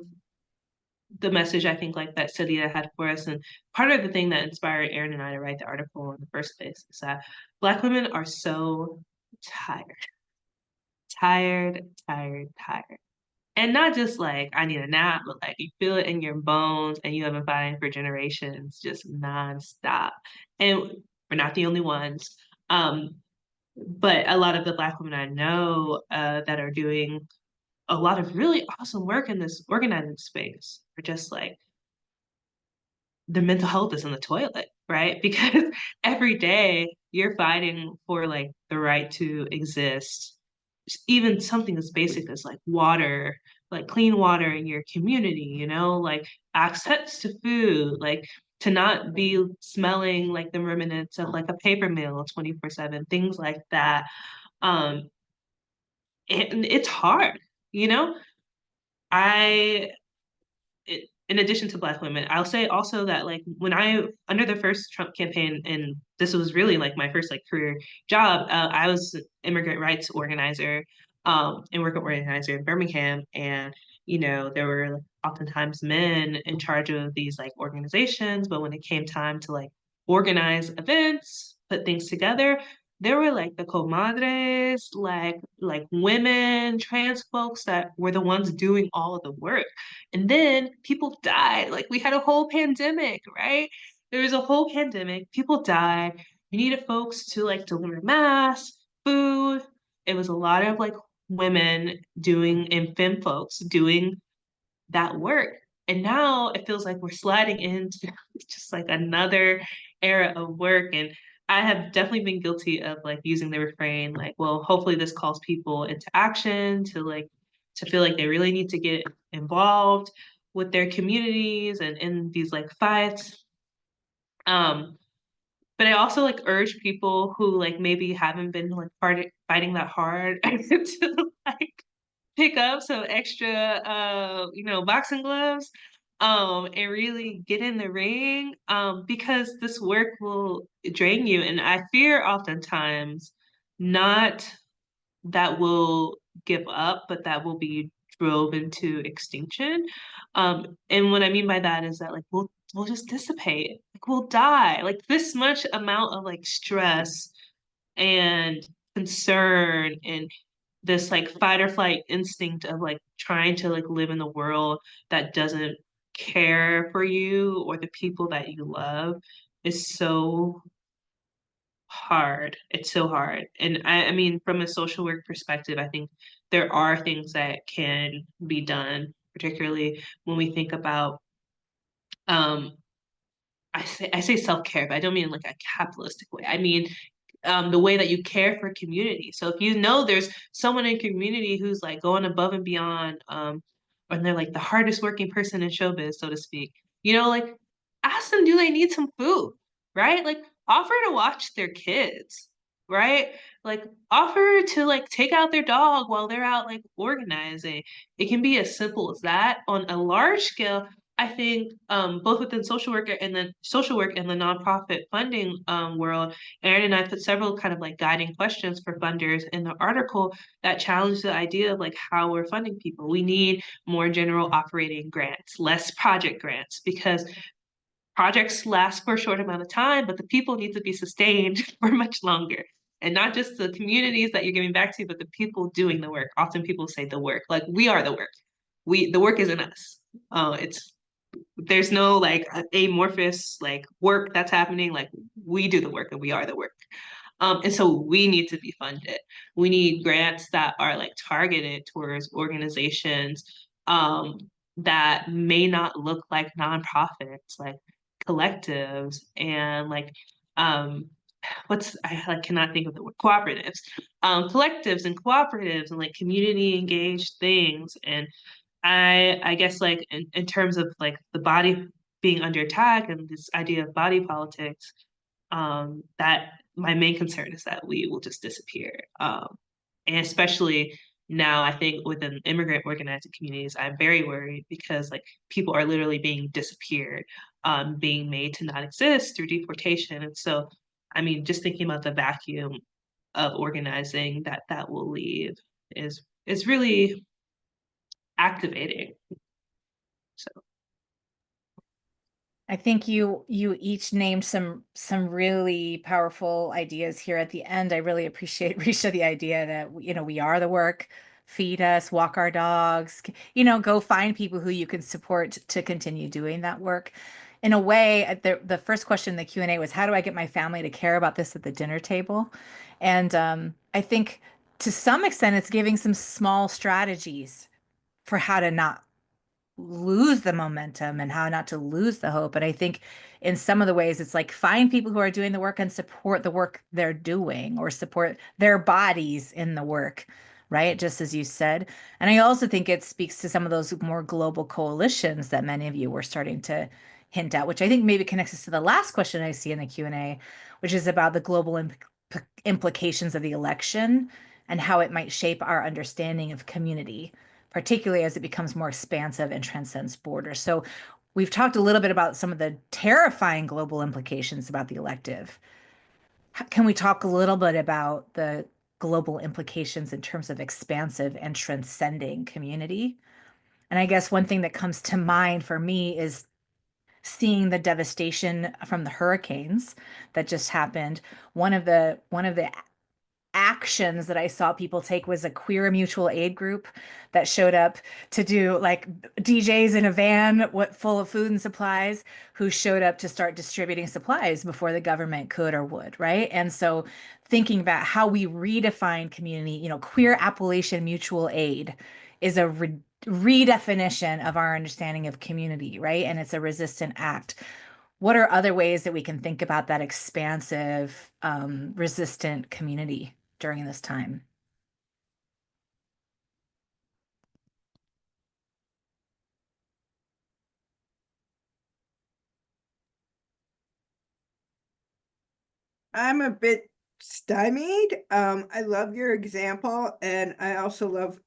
the message I think like that Celia had for us, and part of the thing that inspired Erin and I to write the article in the first place, is that Black women are so tired. And not just like, I need a nap, but like you feel it in your bones and you have been fighting for generations, just nonstop. And we're not the only ones. But a lot of the Black women I know that are doing a lot of really awesome work in this organizing space are just like, their mental health is in the toilet, right? Because every day you're fighting for like the right to exist, even something as basic as like water, like clean water in your community, you know, like access to food, like to not be smelling like the remnants of like a paper mill 24/7, things like that. And it's hard, you know. I in addition to Black women, I'll say also that like when under the first Trump campaign, and this was really like my first like career job, I was an immigrant rights organizer and worker organizer in Birmingham. And, you know, there were oftentimes men in charge of these like organizations, but when it came time to like organize events, put things together, there were like the comadres, like women, trans folks that were the ones doing all of the work. And then people died. Like we had a whole pandemic, right? There was a whole pandemic. People died. We needed folks to like deliver masks, food. It was a lot of like women doing and femme folks doing that work. And now it feels like we're sliding into just like another era of work. And I have definitely been guilty of like using the refrain, like, well, hopefully this calls people into action to feel like they really need to get involved with their communities and in these like fights. But I also like urge people who like maybe haven't been like fighting that hard to like pick up some extra boxing gloves and really get in the ring because this work will drain you. And I fear oftentimes not that we'll give up, but that will be drove into extinction. And what I mean by that is that like we'll just dissipate, like we'll die. Like this much amount of like stress and concern and this like fight or flight instinct of like trying to like live in the world that doesn't care for you or the people that you love is so hard. It's so hard. And I mean, from a social work perspective, I think there are things that can be done, particularly when we think about I say self-care, but I don't mean like a capitalistic way. I mean the way that you care for community. So if you know there's someone in community who's like going above and beyond, and they're like the hardest working person in showbiz, so to speak, like ask them, do they need some food, right? Like offer to watch their kids, right? Like offer to like take out their dog while they're out like organizing. It can be as simple as that. On a large scale, I think both within social work and the nonprofit funding world, Erin and I put several kind of like guiding questions for funders in the article that challenge the idea of like how we're funding people. We need more general operating grants, less project grants, because projects last for a short amount of time, but the people need to be sustained for much longer. And not just the communities that you're giving back to, but the people doing the work. Often people say the work, like we are the work. The work isn't us. There's no like amorphous like work that's happening. Like we do the work and we are the work. And so we need to be funded. We need grants that are like targeted towards organizations that may not look like nonprofits, like collectives and like I like cannot think of the word cooperatives, collectives and cooperatives and like community engaged things. And I guess like in terms of like the body being under attack and this idea of body politics, that my main concern is that we will just disappear. And especially now, I think within immigrant organizing communities, I'm very worried because like people are literally being disappeared, being made to not exist through deportation. And so, I mean, just thinking about the vacuum of organizing that will leave is really activating. So I think you each named some really powerful ideas here at the end. I really appreciate, Resha, the idea that we are the work. Feed us, walk our dogs, go find people who you can support to continue doing that work. In a way, the first question in the Q&A was, how do I get my family to care about this at the dinner table? And I think to some extent, it's giving some small strategies for how to not lose the momentum and how not to lose the hope. And I think in some of the ways, it's like find people who are doing the work and support the work they're doing or support their bodies in the work, right? Just as you said. And I also think it speaks to some of those more global coalitions that many of you were starting to hint at, which I think maybe connects us to the last question I see in the Q&A, which is about the global implications of the election and how it might shape our understanding of community, particularly as it becomes more expansive and transcends borders. So we've talked a little bit about some of the terrifying global implications about the elective. Can we talk a little bit about the global implications in terms of expansive and transcending community? And I guess one thing that comes to mind for me is seeing the devastation from the hurricanes that just happened. One of the actions that I saw people take was a queer mutual aid group that showed up to do like DJs in a van full of food and supplies, who showed up to start distributing supplies before the government could or would, right? And so thinking about how we redefine community, queer Appalachian mutual aid is a redefinition of our understanding of community, right? And it's a resistant act. What are other ways that we can think about that expansive, resistant community during this time? I'm a bit stymied. I love your example, and I also love,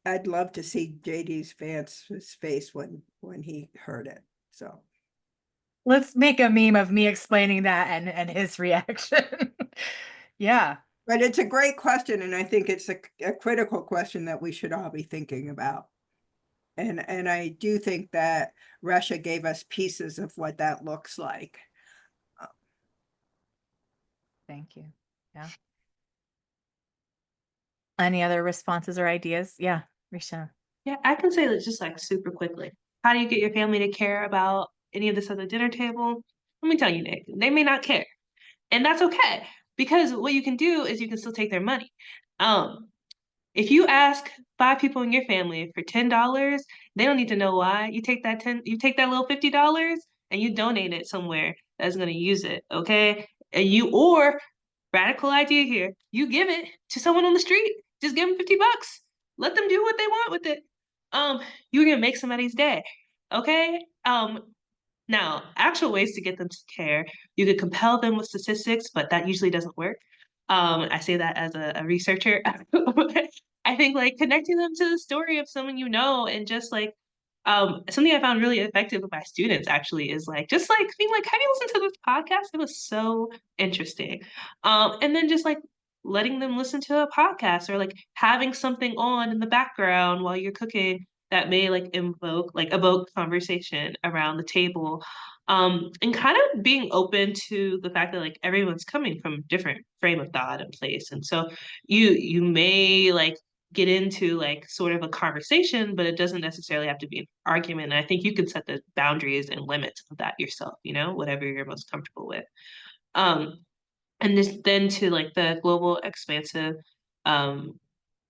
I'd love to see JD's Vance's face when he heard it. So Let's make a meme of me explaining that and his reaction. Yeah. but it's a great question, and I think it's a critical question that we should all be thinking about. And I do think that Resha gave us pieces of what that looks like. Thank you. Yeah. Any other responses or ideas? Yeah, Resha. yeah, I can say that just like super quickly. How do you get your family to care about any of this at the dinner table? Let me tell you, Nick, they may not care. And that's okay, because what you can do is you can still take their money. If you ask 5 people in your family for $10, they don't need to know why. You take that little $50 and you donate it somewhere that's gonna use it, okay? Or radical idea here, you give it to someone on the street. Just give them $50. Let them do what they want with it. You're gonna make somebody's day, okay? Now, actual ways to get them to care, you could compel them with statistics, but that usually doesn't work. I say that as a researcher. I think like connecting them to the story of someone and just like something I found really effective with my students actually is like just like being like, have you listened to this podcast? It was so interesting. And then just like letting them listen to a podcast or like having something on in the background while you're cooking that may like evoke conversation around the table. And kind of being open to the fact that like everyone's coming from a different frame of thought and place. And so you may like get into like sort of a conversation, but it doesn't necessarily have to be an argument. And I think you can set the boundaries and limits of that yourself, you know, whatever you're most comfortable with. Um, and this then to like the global expansive um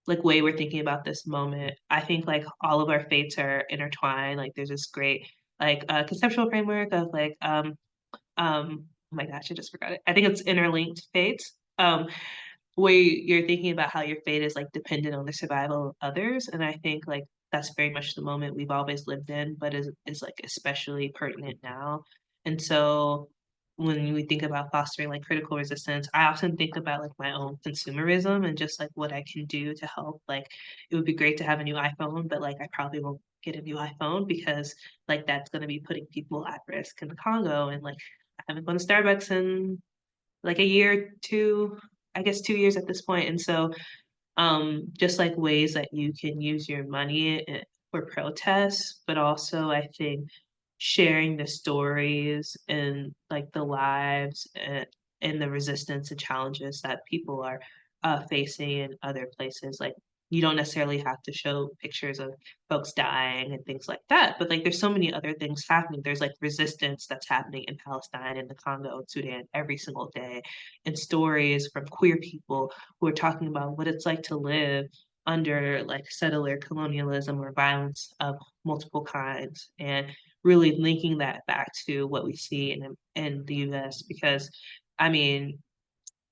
like way we're thinking about this moment. I think like all of our fates are intertwined. Like there's this great like conceptual framework of like oh my gosh, I just forgot it. I think it's interlinked fates. Where you're thinking about how your fate is like dependent on the survival of others. And I think like that's very much the moment we've always lived in, but is like especially pertinent now. And so when we think about fostering like critical resistance, I often think about like my own consumerism and just like what I can do to help. Like it would be great to have a new iPhone, but like I probably won't get a new iPhone because like that's going to be putting people at risk in the Congo. And like I haven't gone to Starbucks in like a year, two, I guess 2 years at this point. And so just like ways that you can use your money for protests, but also I think sharing the stories and like the lives and the resistance and challenges that people are facing in other places. Like you don't necessarily have to show pictures of folks dying and things like that, but like there's so many other things happening. There's like resistance that's happening in Palestine and the Congo and Sudan every single day, and stories from queer people who are talking about what it's like to live under like settler colonialism or violence of multiple kinds, and really linking that back to what we see in the US. Because I mean,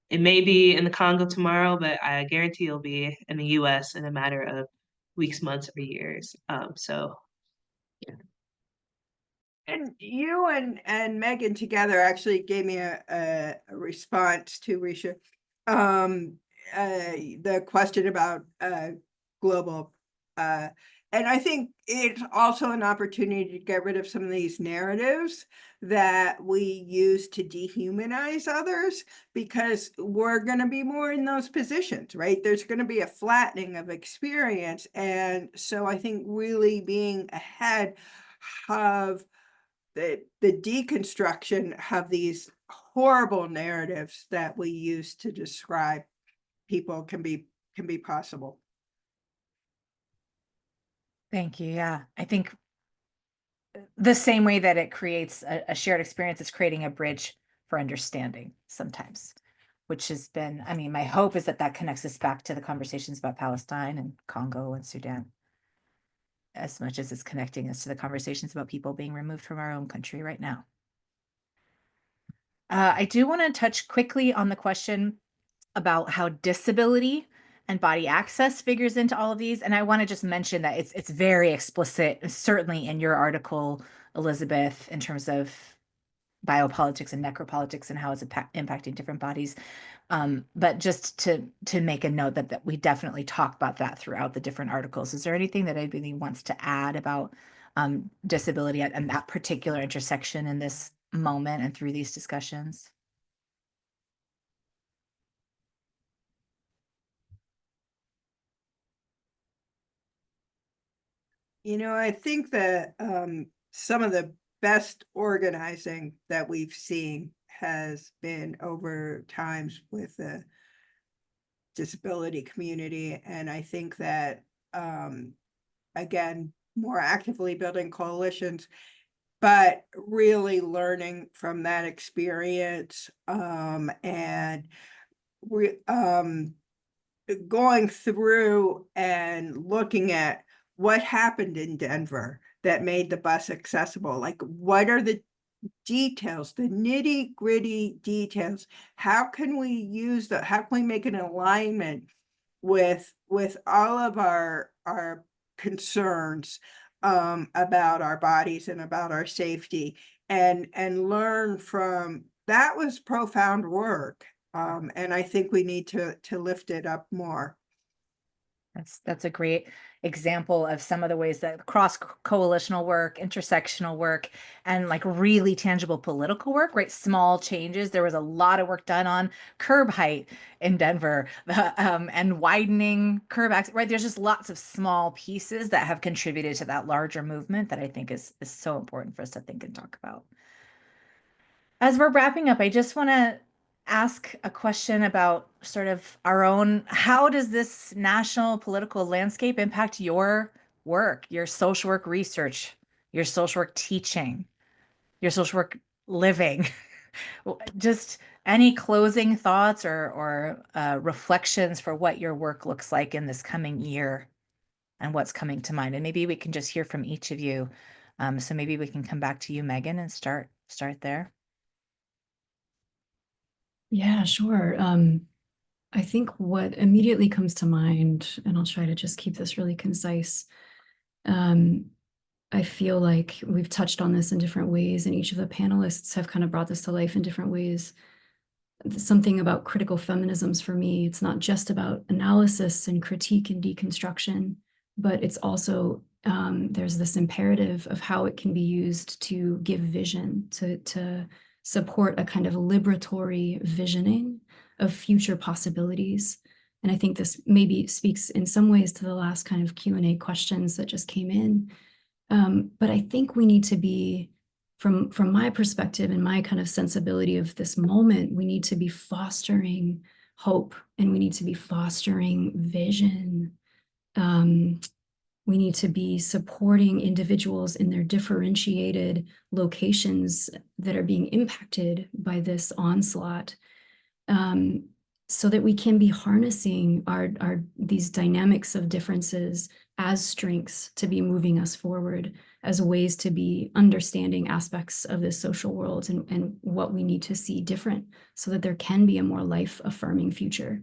it may be in the Congo tomorrow, but I guarantee it'll be in the US in a matter of weeks, months, or years. So yeah. And you and Megan together actually gave me a response to Resha. The question about global and I think it's also an opportunity to get rid of some of these narratives that we use to dehumanize others, because we're going to be more in those positions, right? There's going to be a flattening of experience. And so I think really being ahead of the deconstruction of these horrible narratives that we use to describe people can be possible. Thank you. Yeah, I think the same way that it creates a shared experience, it's creating a bridge for understanding sometimes, which has been, I mean, my hope is that that connects us back to the conversations about Palestine and Congo and Sudan, as much as it's connecting us to the conversations about people being removed from our own country right now. I do want to touch quickly on the question about how disability and body access figures into all of these. And I want to just mention that it's very explicit, certainly in your article, Elizabeth, in terms of biopolitics and necropolitics and how it's impacting different bodies. But just to make a note that we definitely talk about that throughout the different articles. Is there anything that anybody wants to add about disability and that particular intersection in this moment and through these discussions? I think that some of the best organizing that we've seen has been over times with the disability community. And I think that, again, more actively building coalitions, but really learning from that experience and going through and looking at what happened in Denver that made the bus accessible. Like, what are the details, the nitty gritty details? How can we use that? How can we make an alignment with all of our concerns about our bodies and about our safety, and learn from that? Was profound work. And I think we need to lift it up more. That's a great example of some of the ways that cross coalitional work, intersectional work, and like really tangible political work, right? Small changes. There was a lot of work done on curb height in Denver, and widening curb access, right? There's just lots of small pieces that have contributed to that larger movement that I think is so important for us to think and talk about. As we're wrapping up, I just want to ask a question about sort of our own, how does this national political landscape impact your work, your social work research, your social work teaching, your social work living? Just any closing thoughts or reflections for what your work looks like in this coming year and what's coming to mind. And maybe we can just hear from each of you. So maybe we can come back to you, Megan, and start there. Yeah, sure. I think what immediately comes to mind, and I'll try to just keep this really concise. I feel like we've touched on this in different ways, and each of the panelists have kind of brought this to life in different ways. Something about critical feminisms for me, it's not just about analysis and critique and deconstruction, but it's also, there's this imperative of how it can be used to give vision, to support a kind of liberatory visioning of future possibilities. And I think this maybe speaks in some ways to the last kind of Q&A questions that just came in. But I think we need to be, from my perspective and my kind of sensibility of this moment, we need to be fostering hope, and we need to be fostering vision. We need to be supporting individuals in their differentiated locations that are being impacted by this onslaught, so that we can be harnessing these dynamics of differences as strengths to be moving us forward, as ways to be understanding aspects of this social world and what we need to see different, so that there can be a more life-affirming future.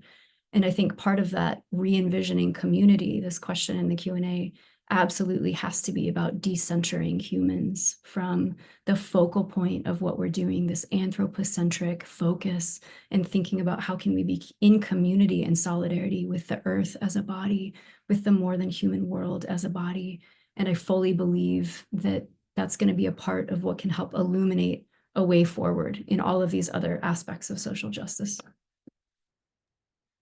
And I think part of that re-envisioning community, this question in the Q&A, absolutely has to be about decentering humans from the focal point of what we're doing, this anthropocentric focus, and thinking about how can we be in community and solidarity with the earth as a body, with the more than human world as a body. And I fully believe that that's going to be a part of what can help illuminate a way forward in all of these other aspects of social justice.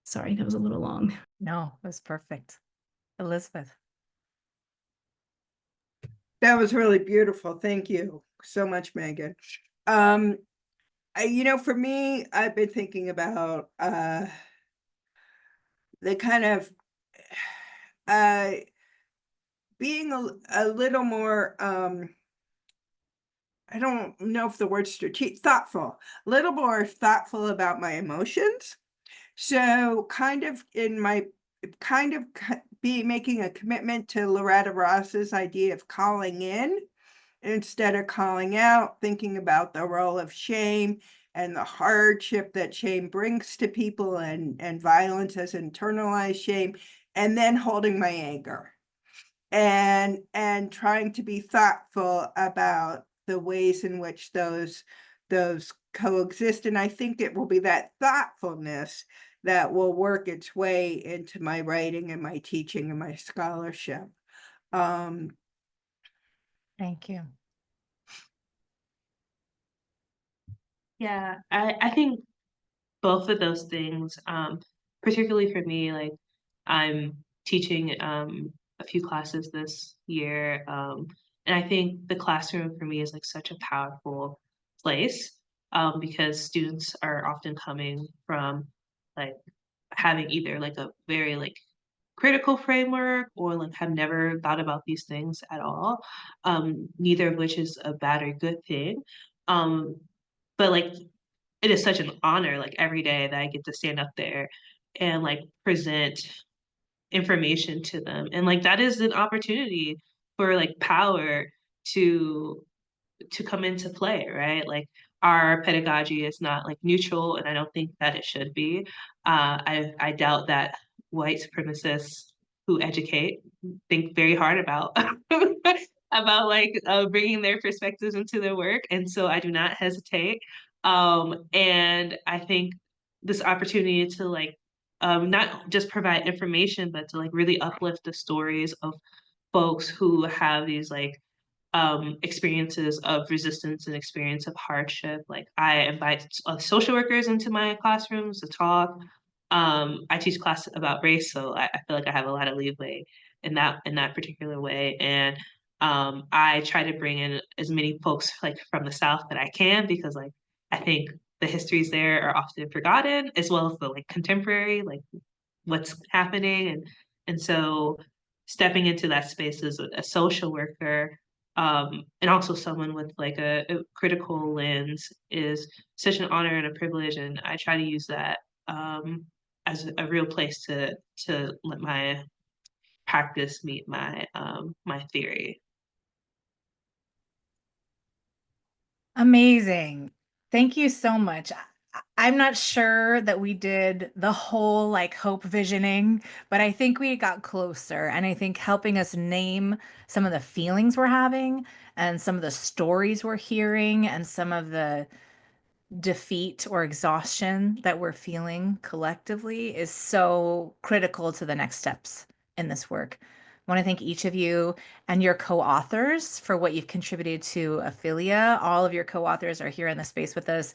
Sorry, that was a little long. No, it was perfect. Elizabeth. That was really beautiful. Thank you so much, Megan. For me, I've been thinking about the kind of being a little more, I don't know if the word thoughtful, a little more thoughtful about my emotions. So making a commitment to Loretta Ross's idea of calling in instead of calling out, thinking about the role of shame and the hardship that shame brings to people, and violence as internalized shame, and then holding my anger and trying to be thoughtful about the ways in which those coexist. And I think it will be that thoughtfulness that will work its way into my writing and my teaching and my scholarship. Thank you. Yeah, I think both of those things, particularly for me, like I'm teaching a few classes this year, and I think the classroom for me is like such a powerful place, because students are often coming from like having either like a very like critical framework or like have never thought about these things at all, neither of which is a bad or good thing. But like it is such an honor, like every day that I get to stand up there and like present information to them. And like that is an opportunity for like power to come into play, right? Like our pedagogy is not like neutral, and I don't think that it should be. I doubt that white supremacists who educate think very hard about about like bringing their perspectives into their work, and so I do not hesitate. And I think this opportunity to like not just provide information, but to like really uplift the stories of folks who have these like experiences of resistance and experience of hardship. Like I invite social workers into my classrooms to talk. I teach class about race, so I feel like I have a lot of leeway in that particular way. And I try to bring in as many folks like from the South that I can, because like I think the histories there are often forgotten, as well as the like contemporary, like what's happening. And so stepping into that space as a social worker, and also someone with like a critical lens, is such an honor and a privilege, and I try to use that as a real place to let my practice meet my my theory. Amazing. Thank you so much. I'm not sure that we did the whole like hope visioning, but I think we got closer. And I think helping us name some of the feelings we're having and some of the stories we're hearing and some of the defeat or exhaustion that we're feeling collectively is so critical to the next steps in this work. I want to thank each of you and your co-authors for what you've contributed to Ophelia. All of your co-authors are here in the space with us.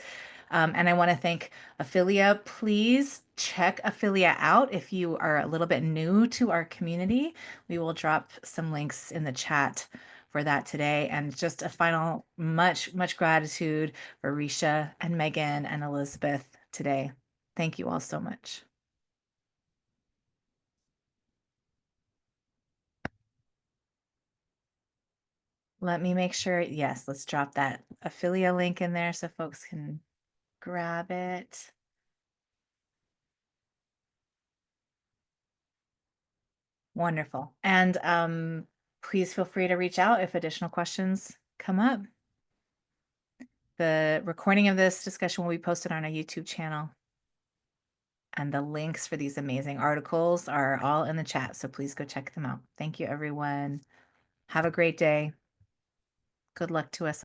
And I want to thank Ophelia. Please check Ophelia out if you are a little bit new to our community. We will drop some links in the chat for that today. And just a final much gratitude for Resha and Megan and Elizabeth today. Thank you all so much. Let me make sure. Yes, let's drop that Ophelia link in there so folks can grab it. Wonderful. And please feel free to reach out if additional questions come up. The recording of this discussion will be posted on our YouTube channel. And the links for these amazing articles are all in the chat, so please go check them out. Thank you, everyone. Have a great day. Good luck to us.